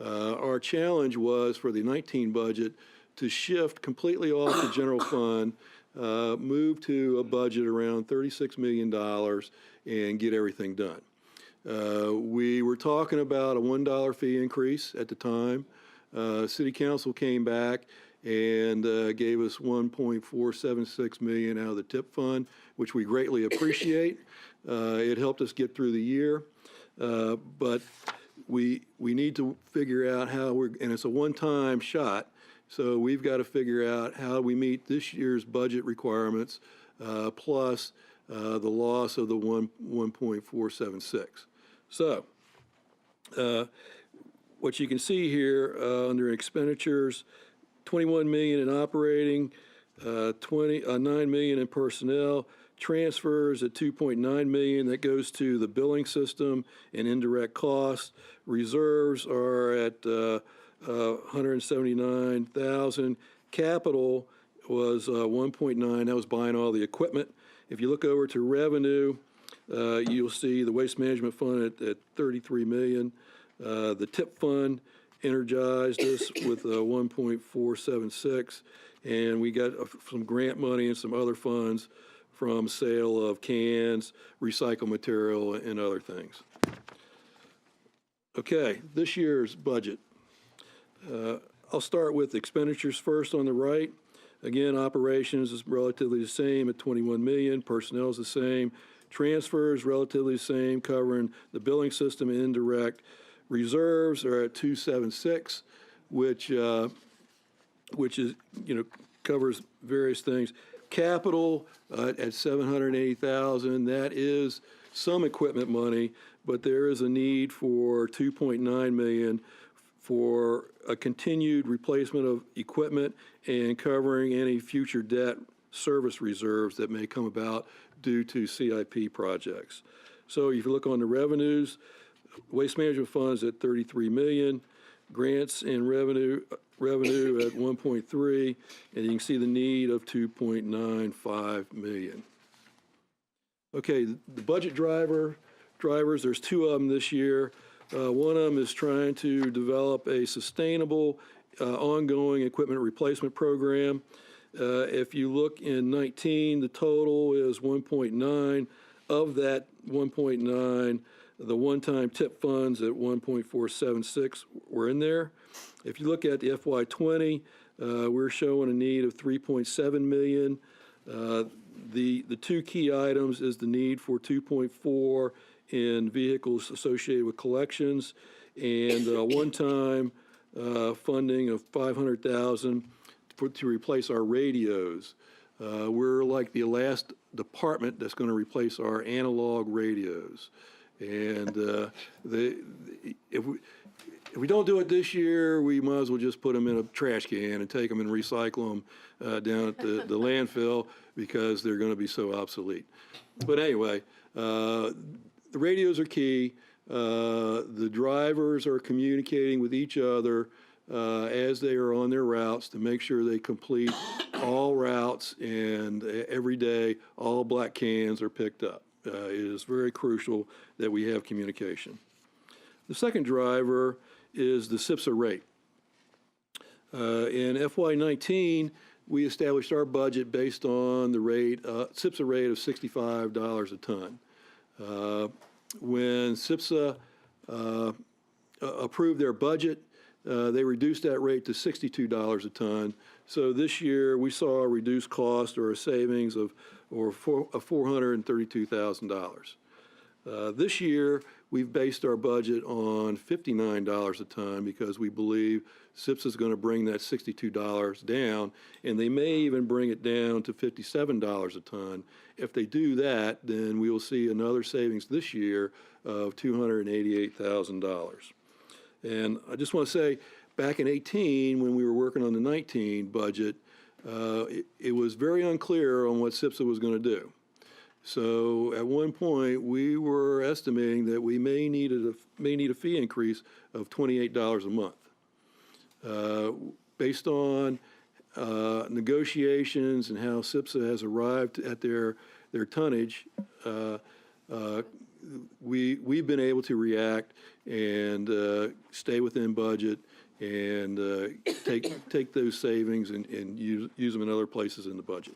Our challenge was for the 19 budget to shift completely off the general fund, move to a budget around $36 million and get everything done. We were talking about a $1 fee increase at the time. City Council came back and gave us $1.476 million out of the TIP fund, which we greatly appreciate. It helped us get through the year, but we need to figure out how and it's a one-time shot, so we've got to figure out how we meet this year's budget requirements plus the loss of the 1.476. So what you can see here under expenditures, 21 million in operating, 9 million in personnel, transfers at 2.9 million, that goes to the billing system and indirect costs. Reserves are at 179,000. Capital was 1.9, that was buying all the equipment. If you look over to revenue, you'll see the waste management fund at 33 million. The TIP fund energized us with 1.476, and we got some grant money and some other funds from sale of cans, recycled material, and other things. Okay, this year's budget. I'll start with expenditures first on the right. Again, operations is relatively the same at 21 million. Personnel is the same. Transfers relatively the same, covering the billing system and indirect. Reserves are at 276, which is, covers various things. Capital at 780,000, that is some equipment money, but there is a need for 2.9 million for a continued replacement of equipment and covering any future debt service reserves that may come about due to CIP projects. So if you look on the revenues, waste management funds at 33 million, grants and revenue at 1.3, and you can see the need of 2.95 million. Okay, the budget drivers, there's two of them this year. One of them is trying to develop a sustainable, ongoing equipment replacement program. If you look in 19, the total is 1.9. Of that 1.9, the one-time TIP funds at 1.476 were in there. If you look at the FY20, we're showing a need of 3.7 million. The two key items is the need for 2.4 in vehicles associated with collections and one-time funding of 500,000 to replace our radios. We're like the last department that's going to replace our analog radios. And if we don't do it this year, we might as well just put them in a trash can and take them and recycle them down at the landfill because they're going to be so obsolete. But anyway, the radios are key. The drivers are communicating with each other as they are on their routes to make sure they complete all routes, and every day all black cans are picked up. It is very crucial that we have communication. The second driver is the SIPSA rate. In FY19, we established our budget based on the rate, SIPSA rate of $65 a ton. When SIPSA approved their budget, they reduced that rate to $62 a ton. So this year, we saw a reduced cost or a savings of $432,000. This year, we've based our budget on $59 a ton because we believe SIPSA is going to bring that $62 down, and they may even bring it down to $57 a ton. If they do that, then we will see another savings this year of $288,000. And I just want to say, back in 18, when we were working on the 19 budget, it was very unclear on what SIPSA was going to do. So at one point, we were estimating that we may need a fee increase of $28 a month. Based on negotiations and how SIPSA has arrived at their tonnage, we've been able to react and stay within budget and take those savings and use them in other places in the budget.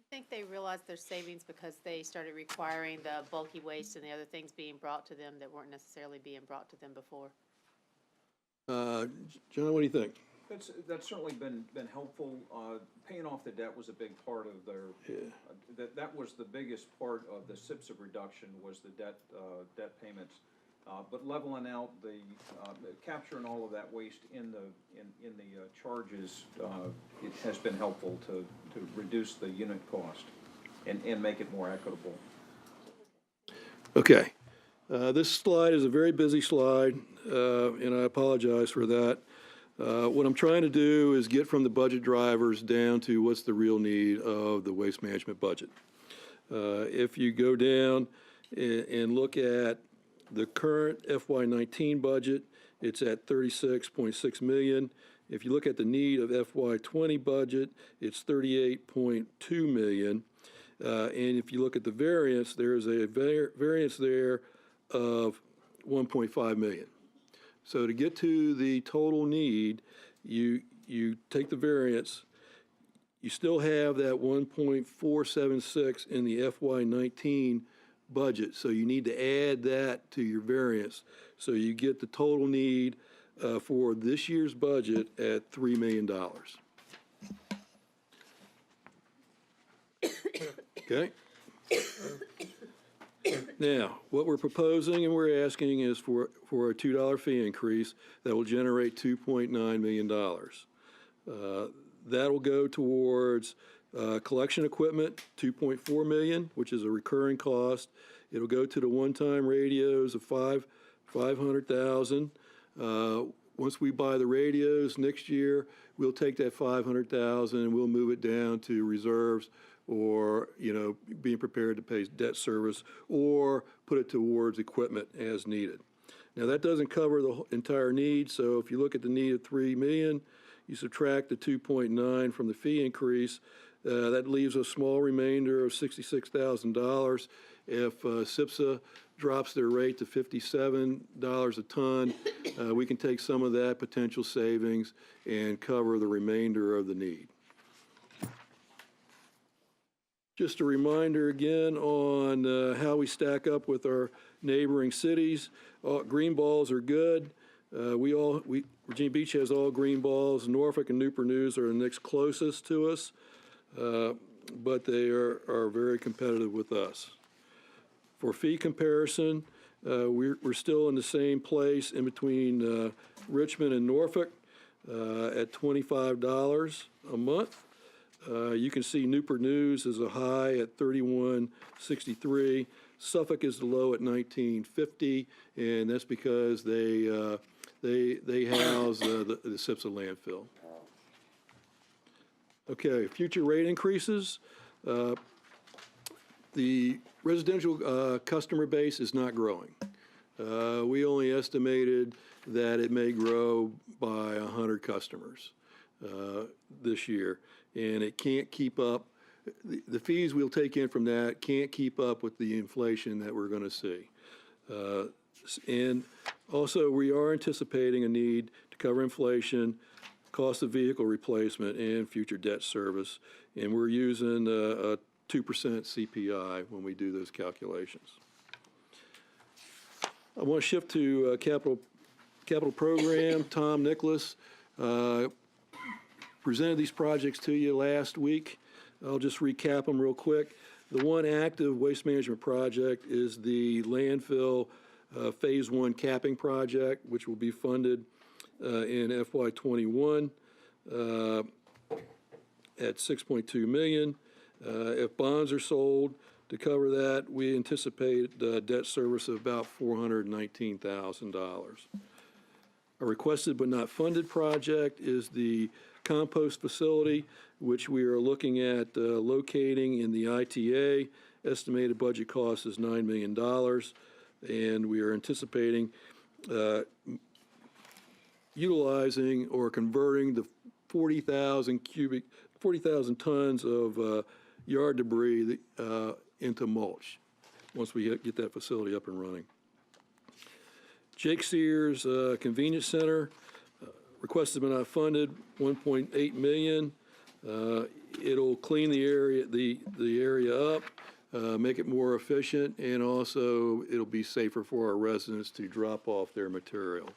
I think they realized their savings because they started requiring the bulky waste and the other things being brought to them that weren't necessarily being brought to them before. John, what do you think? That's certainly been helpful. Paying off the debt was a big part of their, that was the biggest part of the SIPSA reduction was the debt payments. But leveling out the capturing all of that waste in the charges, it has been helpful to reduce the unit cost and make it more equitable. Okay. This slide is a very busy slide, and I apologize for that. What I'm trying to do is get from the budget drivers down to what's the real need of the waste management budget. If you go down and look at the current FY19 budget, it's at $36.6 million. If you look at the need of FY20 budget, it's $38.2 million. And if you look at the variance, there's a variance there of $1.5 million. So to get to the total need, you take the variance, you still have that 1.476 in the FY19 budget, so you need to add that to your variance. So you get the total need for this year's budget at $3 million. Okay? Now, what we're proposing and we're asking is for a $2 fee increase that will generate $2.9 million. That'll go towards collection equipment, $2.4 million, which is a recurring cost. It'll go to the one-time radios of $500,000. Once we buy the radios next year, we'll take that $500,000 and we'll move it down to reserves, or being prepared to pay debt service, or put it towards equipment as needed. Now that doesn't cover the entire need. So if you look at the need of $3 million, you subtract the 2.9 from the fee increase. That leaves a small remainder of $66,000. If SIPSA drops their rate to $57 a ton, we can take some of that potential savings and cover the remainder of the need. Just a reminder again on how we stack up with our neighboring cities. Green balls are good. Virginia Beach has all green balls. Norfolk and Newport News are the next closest to us, but they are very competitive with us. For fee comparison, we're still in the same place in between Richmond and Norfolk at $25 a month. You can see Newport News is a high at $31.63. Suffolk is the low at $19.50, and that's because they house the SIPSA landfill. Okay, future rate increases. The residential customer base is not growing. We only estimated that it may grow by 100 customers this year, and it can't keep up the fees we'll take in from that can't keep up with the inflation that we're going to see. And also, we are anticipating a need to cover inflation, cost of vehicle replacement, and future debt service. And we're using a 2% CPI when we do those calculations. I want to shift to capital program. Tom Nicholas presented these projects to you last week. I'll just recap them real quick. The one active waste management project is the landfill Phase 1 capping project, which will be funded in FY21 at $6.2 million. If bonds are sold to cover that, we anticipate debt service of about $419,000. A requested but not funded project is the compost facility, which we are looking at locating in the ITA. Estimated budget cost is $9 million, and we are anticipating utilizing or converting the 40,000 tons of yard debris into mulch once we get that facility up and running. Jake Sears Convenience Center, requested but not funded, $1.8 million. It'll clean the area up, make it more efficient, and also it'll be safer for our residents to drop off their material.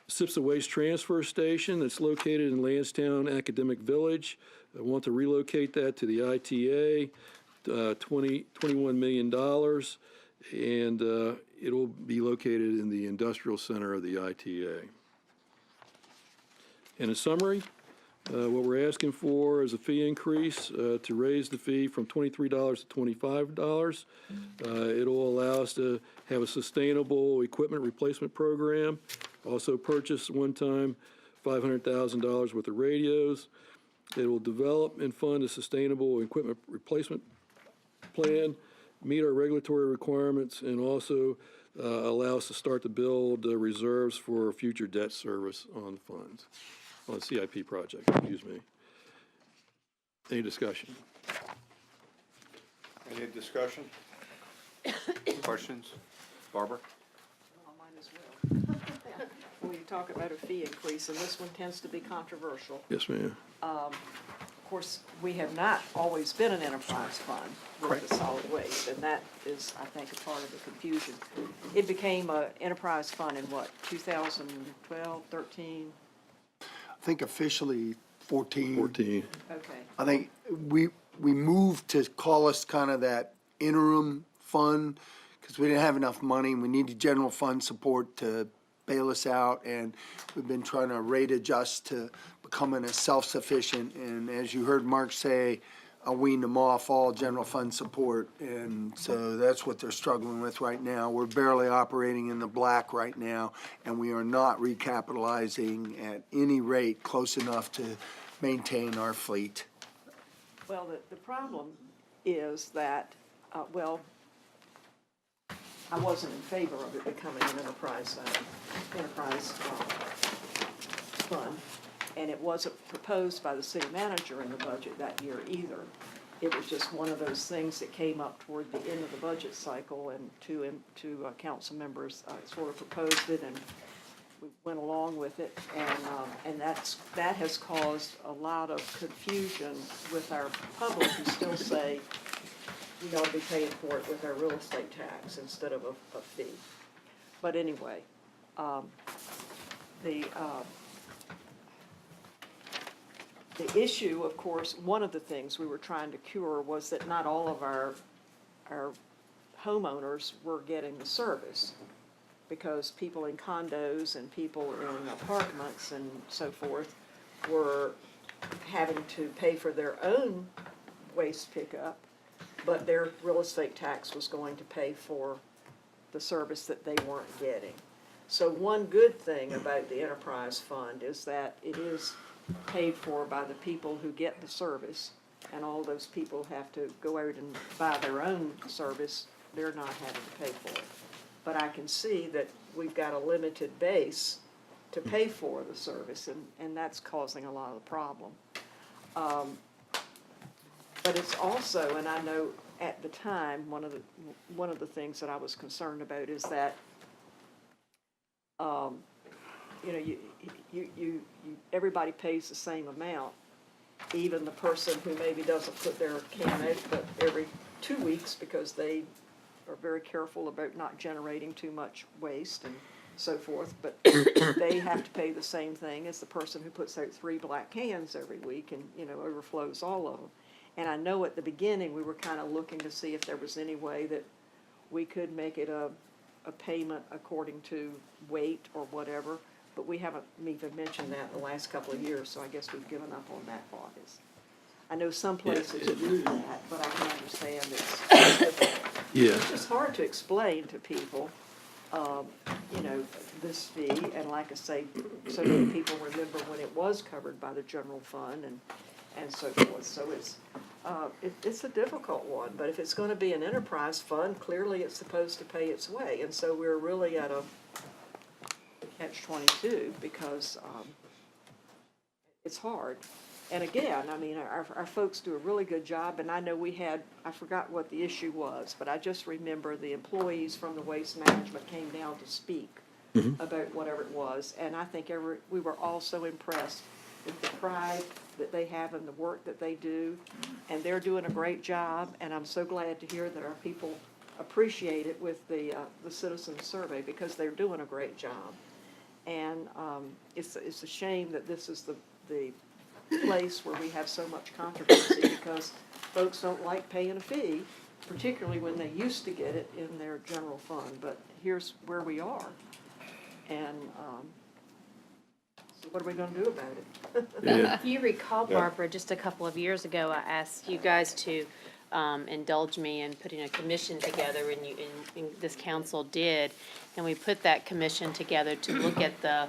SIPSA Waste Transfer Station that's located in Lansdowne Academic Village. I want to relocate that to the ITA, $21 million, and it'll be located in the industrial center of the ITA. And in summary, what we're asking for is a fee increase to raise the fee from $23 to $25. It'll allow us to have a sustainable equipment replacement program. Also purchase one-time $500,000 worth of radios. It will develop and fund a sustainable equipment replacement plan, meet our regulatory requirements, and also allow us to start to build reserves for future debt service on funds, on CIP project, excuse me. Any discussion? Any discussion? Questions? Barbara? Well, mine as well. Well, you talk about a fee increase, and this one tends to be controversial. Yes, ma'am. Of course, we have not always been an enterprise fund with the solid waste, and that is, I think, a part of the confusion. It became an enterprise fund in what, 2012, 13? I think officially 14. 14. Okay. I think we moved to call us kind of that interim fund because we didn't have enough money. We needed general fund support to bail us out, and we've been trying to rate adjust to becoming a self-sufficient. And as you heard Mark say, I weaned them off all general fund support, and so that's what they're struggling with right now. We're barely operating in the black right now, and we are not recapitalizing at any rate close enough to maintain our fleet. Well, the problem is that, I wasn't in favor of it becoming an enterprise fund, and it wasn't proposed by the city manager in the budget that year either. It was just one of those things that came up toward the end of the budget cycle, and two council members sort of proposed it, and we went along with it, and that has caused a lot of confusion with our public who still say we ought to be paying for it with our real estate tax instead of a fee. But anyway, the issue, of course, one of the things we were trying to cure was that not all of our homeowners were getting the service, because people in condos and people in apartments and so forth were having to pay for their own waste pickup, but their real estate tax was going to pay for the service that they weren't getting. So one good thing about the enterprise fund is that it is paid for by the people who get the service, and all those people have to go out and buy their own service. They're not having to pay for it. But I can see that we've got a limited base to pay for the service, and that's causing a lot of the problem. But it's also, and I know at the time, one of the things that I was concerned about is that, you know, everybody pays the same amount, even the person who maybe doesn't put their can out but every 2 weeks because they are very careful about not generating too much waste and so forth, but they have to pay the same thing as the person who puts out 3 black cans every week and, you know, overflows all of them. And I know at the beginning, we were kind of looking to see if there was any way that we could make it a payment according to weight or whatever, but we haven't even mentioned that in the last couple of years, so I guess we've given up on that thought. I know some places do that, but I can understand it's difficult. Yeah. It's just hard to explain to people, you know, this fee, and like I say, so many people remember when it was covered by the general fund and so forth. So it's a difficult one, but if it's going to be an enterprise fund, clearly it's supposed to pay its way, and so we're really at a catch-22 because it's hard. And again, I mean, our folks do a really good job, and I know I forgot what the issue was, but I just remember the employees from the Waste Management came down to speak about whatever it was, and I think we were all so impressed with the pride that they have in the work that they do, and they're doing a great job, and I'm so glad to hear that our people appreciate it with the citizen survey, because they're doing a great job. And it's a shame that this is the place where we have so much controversy, because folks don't like paying a fee, particularly when they used to get it in their general fund, but here's where we are. And so what are we gonna do about it? If you recall, Barbara, just a couple of years ago, I asked you guys to indulge me in putting a commission together, and this council did, and we put that commission together to look at the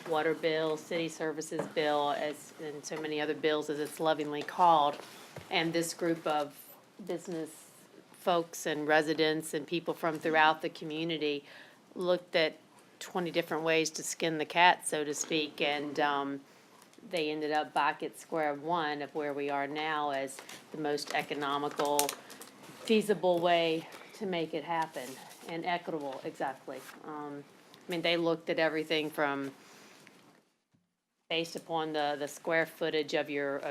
water bill, city services bill, and so many other bills as it's lovingly called. And this group of business folks and residents and people from throughout the community looked at 20 different ways to skin the cat, so to speak, and they ended up back at square one of where we are now as the most economical, feasible way to make it happen, and equitable, exactly. I mean, they looked at everything from based upon the square footage of your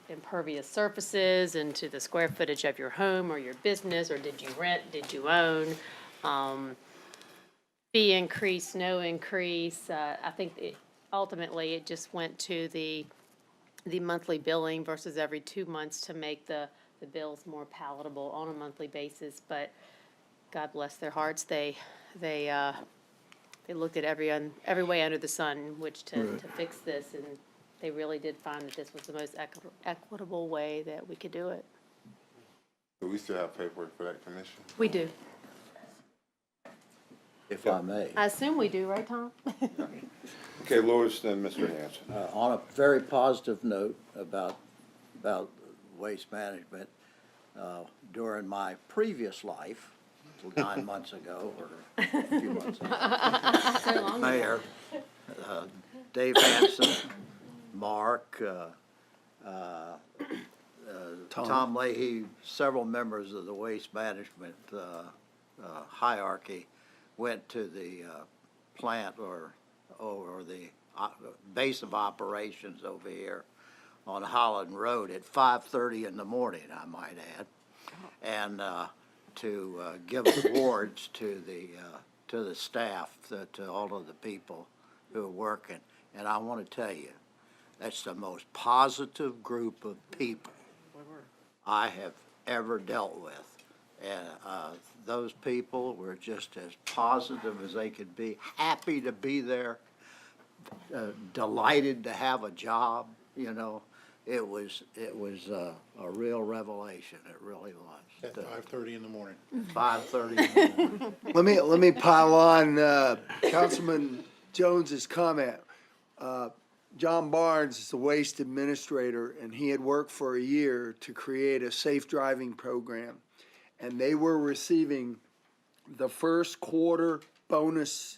impervious surfaces, and to the square footage of your home or your business, or did you rent, did you own, fee increase, no increase. I think ultimately it just went to the monthly billing versus every 2 months to make the bills more palatable on a monthly basis. But God bless their hearts, they looked at every way under the sun in which to fix this, and they really did find that this was the most equitable way that we could do it. Do we still have paperwork for that commission? We do. If I may. I assume we do, right, Tom? Okay, Louis, then Mr. Hanson. On a very positive note about waste management, during my previous life, 9 months ago, or a few months ago, Mayor, Dave Hanson, Mark, Tom Leahy, several members of the waste management hierarchy went to the plant or the base of operations over here on Holland Road at 5:30 in the morning, I might add, and to give awards to the staff, to all of the people who are working. And I want to tell you, that's the most positive group of people I have ever dealt with. And those people were just as positive as they could be, happy to be there, delighted to have a job, you know. It was a real revelation, it really was. At 5:30 in the morning. 5:30 in the morning. Let me pile on Councilman Jones's comment. John Barnes is the waste administrator, and he had worked for a year to create a safe driving program. And they were receiving the first quarter bonuses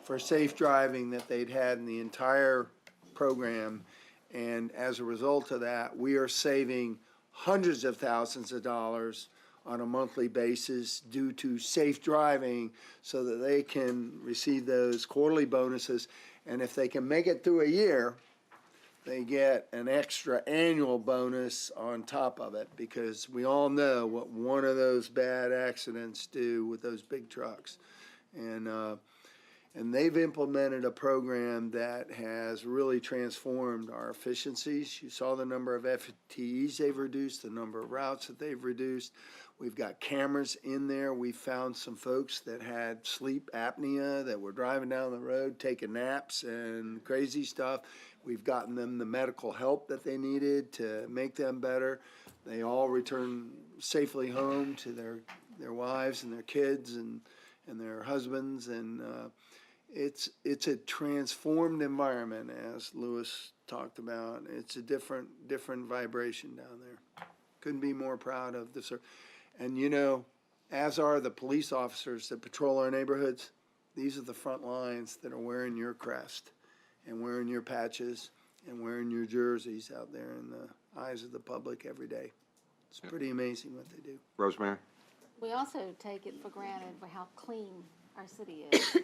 for safe driving that they'd had in the entire program. And as a result of that, we are saving hundreds of thousands of dollars on a monthly basis due to safe driving so that they can receive those quarterly bonuses. And if they can make it through a year, they get an extra annual bonus on top of it, because we all know what one of those bad accidents do with those big trucks. And they've implemented a program that has really transformed our efficiencies. You saw the number of FTEs they've reduced, the number of routes that they've reduced. We've got cameras in there. We found some folks that had sleep apnea that were driving down the road, taking naps and crazy stuff. We've gotten them the medical help that they needed to make them better. They all return safely home to their wives and their kids and their husbands. And it's a transformed environment, as Lewis talked about. It's a different vibration down there. Couldn't be more proud of this. And you know, as are the police officers that patrol our neighborhoods, these are the front lines that are wearing your crest and wearing your patches and wearing your jerseys out there in the eyes of the public every day. It's pretty amazing what they do. Rosemary? We also take it for granted for how clean our city is.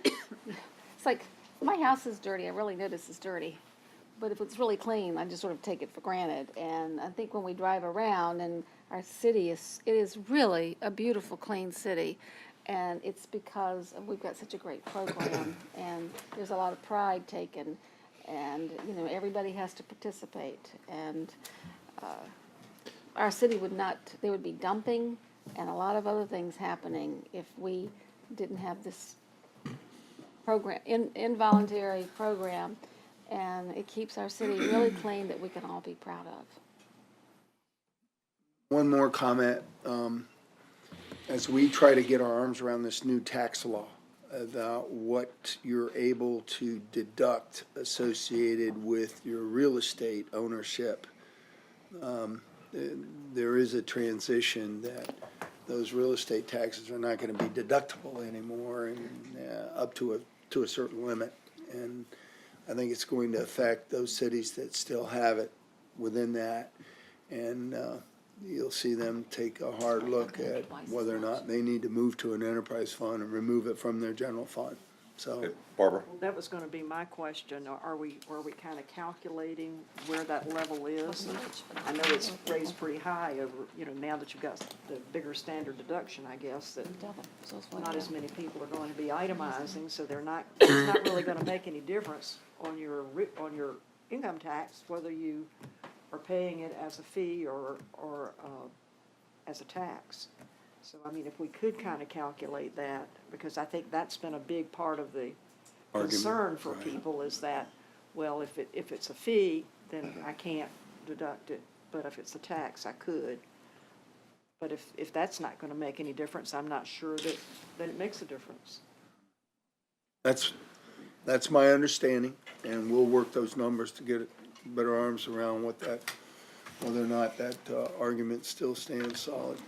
It's like, my house is dirty, I really notice it's dirty. But if it's really clean, I just sort of take it for granted. And I think when we drive around, and our city it is really a beautiful, clean city. And it's because we've got such a great program, and there's a lot of pride taken, and, you know, everybody has to participate. And our city there would be dumping and a lot of other things happening if we didn't have this program, involuntary program, and it keeps our city really clean that we can all be proud of. One more comment. As we try to get our arms around this new tax law about what you're able to deduct associated with your real estate ownership, there is a transition that those real estate taxes are not going to be deductible anymore, and up to a certain limit. And I think it's going to affect those cities that still have it within that. And you'll see them take a hard look at whether or not they need to move to an enterprise fund and remove it from their general fund. So, Barbara? Well, that was gonna be my question. Are we kind of calculating where that level is? I know it's raised pretty high over, you know, now that you've got the bigger standard deduction, I guess, that not as many people are going to be itemizing, so it's not really gonna make any difference on your income tax, whether you are paying it as a fee or as a tax. So, I mean, if we could kind of calculate that, because I think that's been a big part of the concern for people, is that, well, if it's a fee, then I can't deduct it, but if it's a tax, I could. But if that's not going to make any difference, I'm not sure that it makes a difference. that's my understanding, and we'll work those numbers to get better arms around whether or not that argument still stands solid.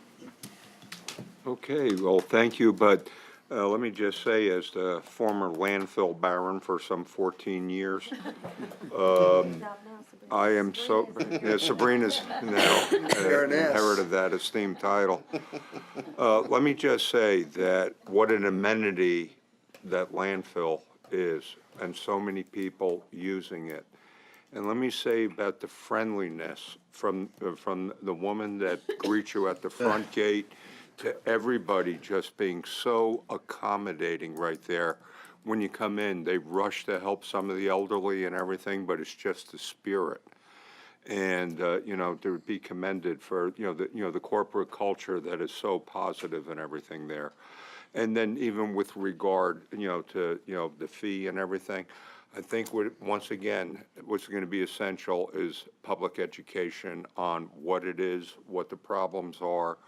Okay, well, thank you, but let me just say, as the former landfill baron for some 14 years, I am so, Sabrina's now inherited that esteemed title. Let me just say that what an amenity that landfill is, and so many people using it. And let me say about the friendliness from the woman that greets you at the front gate to everybody just being so accommodating right there. When you come in, they rush to help some of the elderly and everything, but it's just the spirit. And, you know, to be commended for, the corporate culture that is so positive and everything there. And then even with regard, to, the fee and everything, I think once again, what's going to be essential is public education on what it is, what the problems are,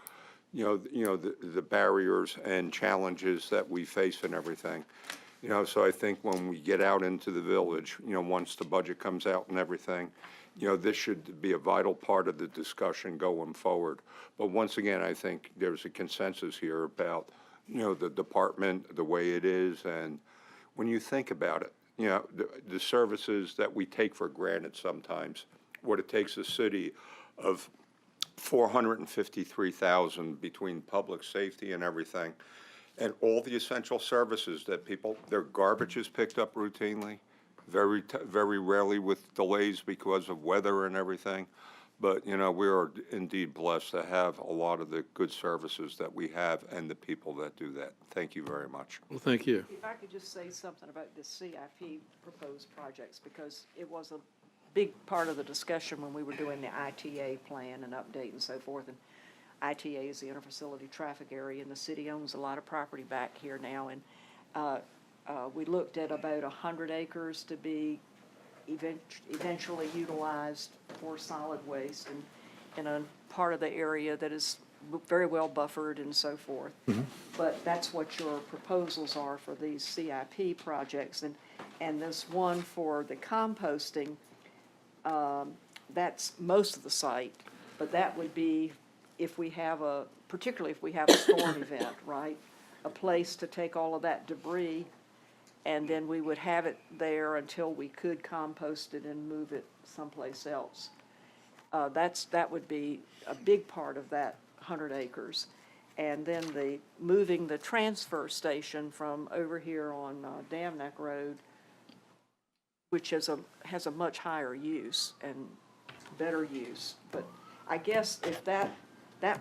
the barriers and challenges that we face and everything. So I think when we get out into the village, once the budget comes out and everything, this should be a vital part of the discussion going forward. But once again, I think there's a consensus here about, the department, the way it is, and when you think about it, the services that we take for granted sometimes, what it takes a city of 453,000 between public safety and everything, and all the essential services that people, their garbage is picked up routinely, very rarely with delays because of weather and everything. But, you know, we are indeed blessed to have a lot of the good services that we have and the people that do that. Thank you very much. Well, thank you. If I could just say something about the CIP proposed projects, because it was a big part of the discussion when we were doing the ITA plan and update and so forth. And ITA is the interfacility traffic area, and the city owns a lot of property back here now. And we looked at about 100 acres to be eventually utilized for solid waste, and in a part of the area that is very well buffered and so forth. But that's what your proposals are for these CIP projects. And this one for the composting, that's most of the site, but that would be if we have particularly if we have a storm event, right? A place to take all of that debris, and then we would have it there until we could compost it and move it someplace else. That would be a big part of that 100 acres. And then moving the transfer station from over here on Dam Neck Road, which has a much higher use and better use. But I guess if that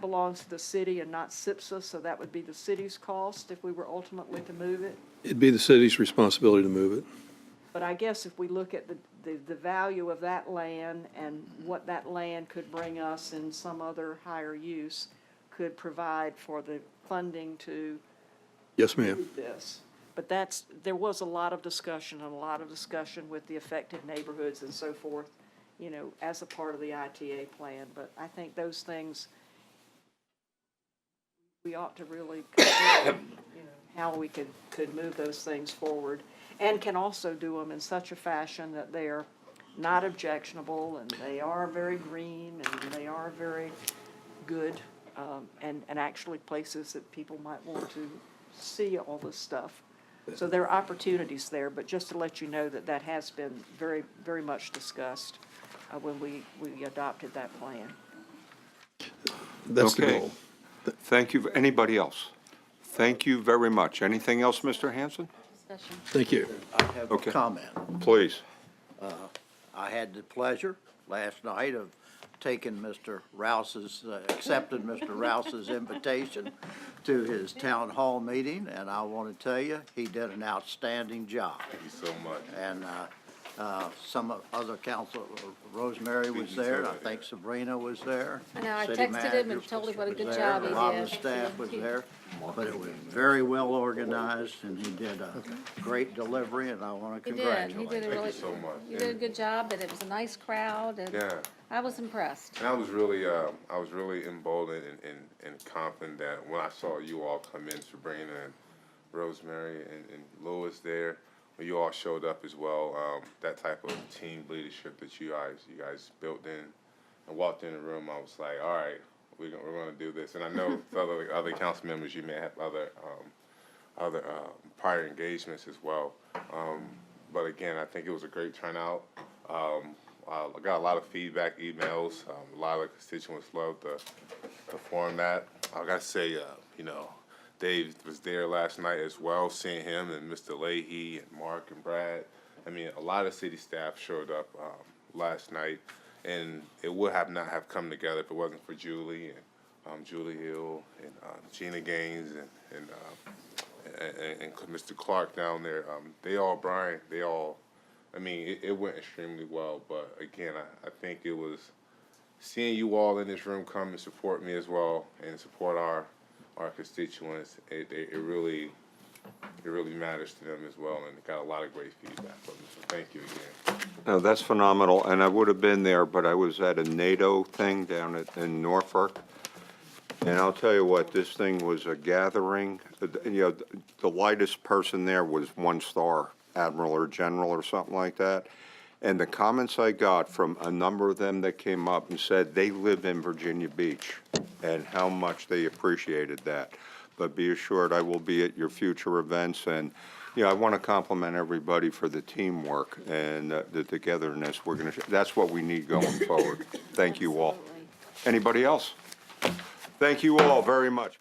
belongs to the city and not SIPSA, so that would be the city's cost if we were ultimately to move it. It'd be the city's responsibility to move it. But I guess if we look at the value of that land and what that land could bring us in some other higher use, could provide for the funding to Yes, ma'am. do this. But there was a lot of discussion with the affected neighborhoods and so forth, you know, as a part of the ITA plan. But I think those things, we ought to really consider, you know, how we could move those things forward, and can also do them in such a fashion that they are not objectionable, and they are very green, and they are very good, and actually places that people might want to see all this stuff. So there are opportunities there, but just to let you know that has been very, very much discussed when we adopted that plan. That's the Okay. goal. Thank you. Anybody else? Thank you very much. Anything else, Mr. Hanson? Thank you. I have a Okay. comment. Please. I had the pleasure last night of taking accepted Mr. Rouse's invitation to his town hall meeting, and I want to tell you, he did an outstanding job. Thank you so much. And some other council, Rosemary was there, and I think Sabrina was there. I know, I City texted him and manager told him what a was good there, job he A lot of did. the staff was there, but it was very well organized, and he did a great delivery, and I want to He did, congratulate he him. did a really, so much. you did a good job, and it was a nice crowd, and Yeah. I was impressed. And I was really emboldened and confident that when I saw you all come in, Sabrina and Rosemary and Louis there, when you all showed up as well, that type of team leadership that you guys built in and walked in the room, I was like, all right, we're gonna do this. And I know for other council members, you may have other prior engagements as well. But again, I think it was a great turnout. I got a lot of feedback emails. A lot of constituents loved the format. I gotta say, you know, Dave was there last night as well, seeing him and Mr. Leahy and Mark and Brad. I mean, a lot of city staff showed up last night, and it would not have come together if it wasn't for Julie and Julie Hill and Gina Gaines and Mr. Clark down there. Brian, I mean, it went extremely well, but again, I think it was seeing you all in this room come and support me as well and support our constituents. It really matters to them as well, and got a lot of great feedback from them. So thank you again. No, that's phenomenal, and I would have been there, but I was at a NATO thing down in Norfolk. And I'll tell you what, this thing was a gathering. You know, the lightest person there was 1-star admiral or general or something like that. And the comments I got from a number of them that came up and said they live in Virginia Beach and how much they appreciated that. but be assured I will be at your future events. And, you know, I want to compliment everybody for the teamwork and the togetherness. That's what we need going forward. Thank you all. Anybody else? Thank you all very much.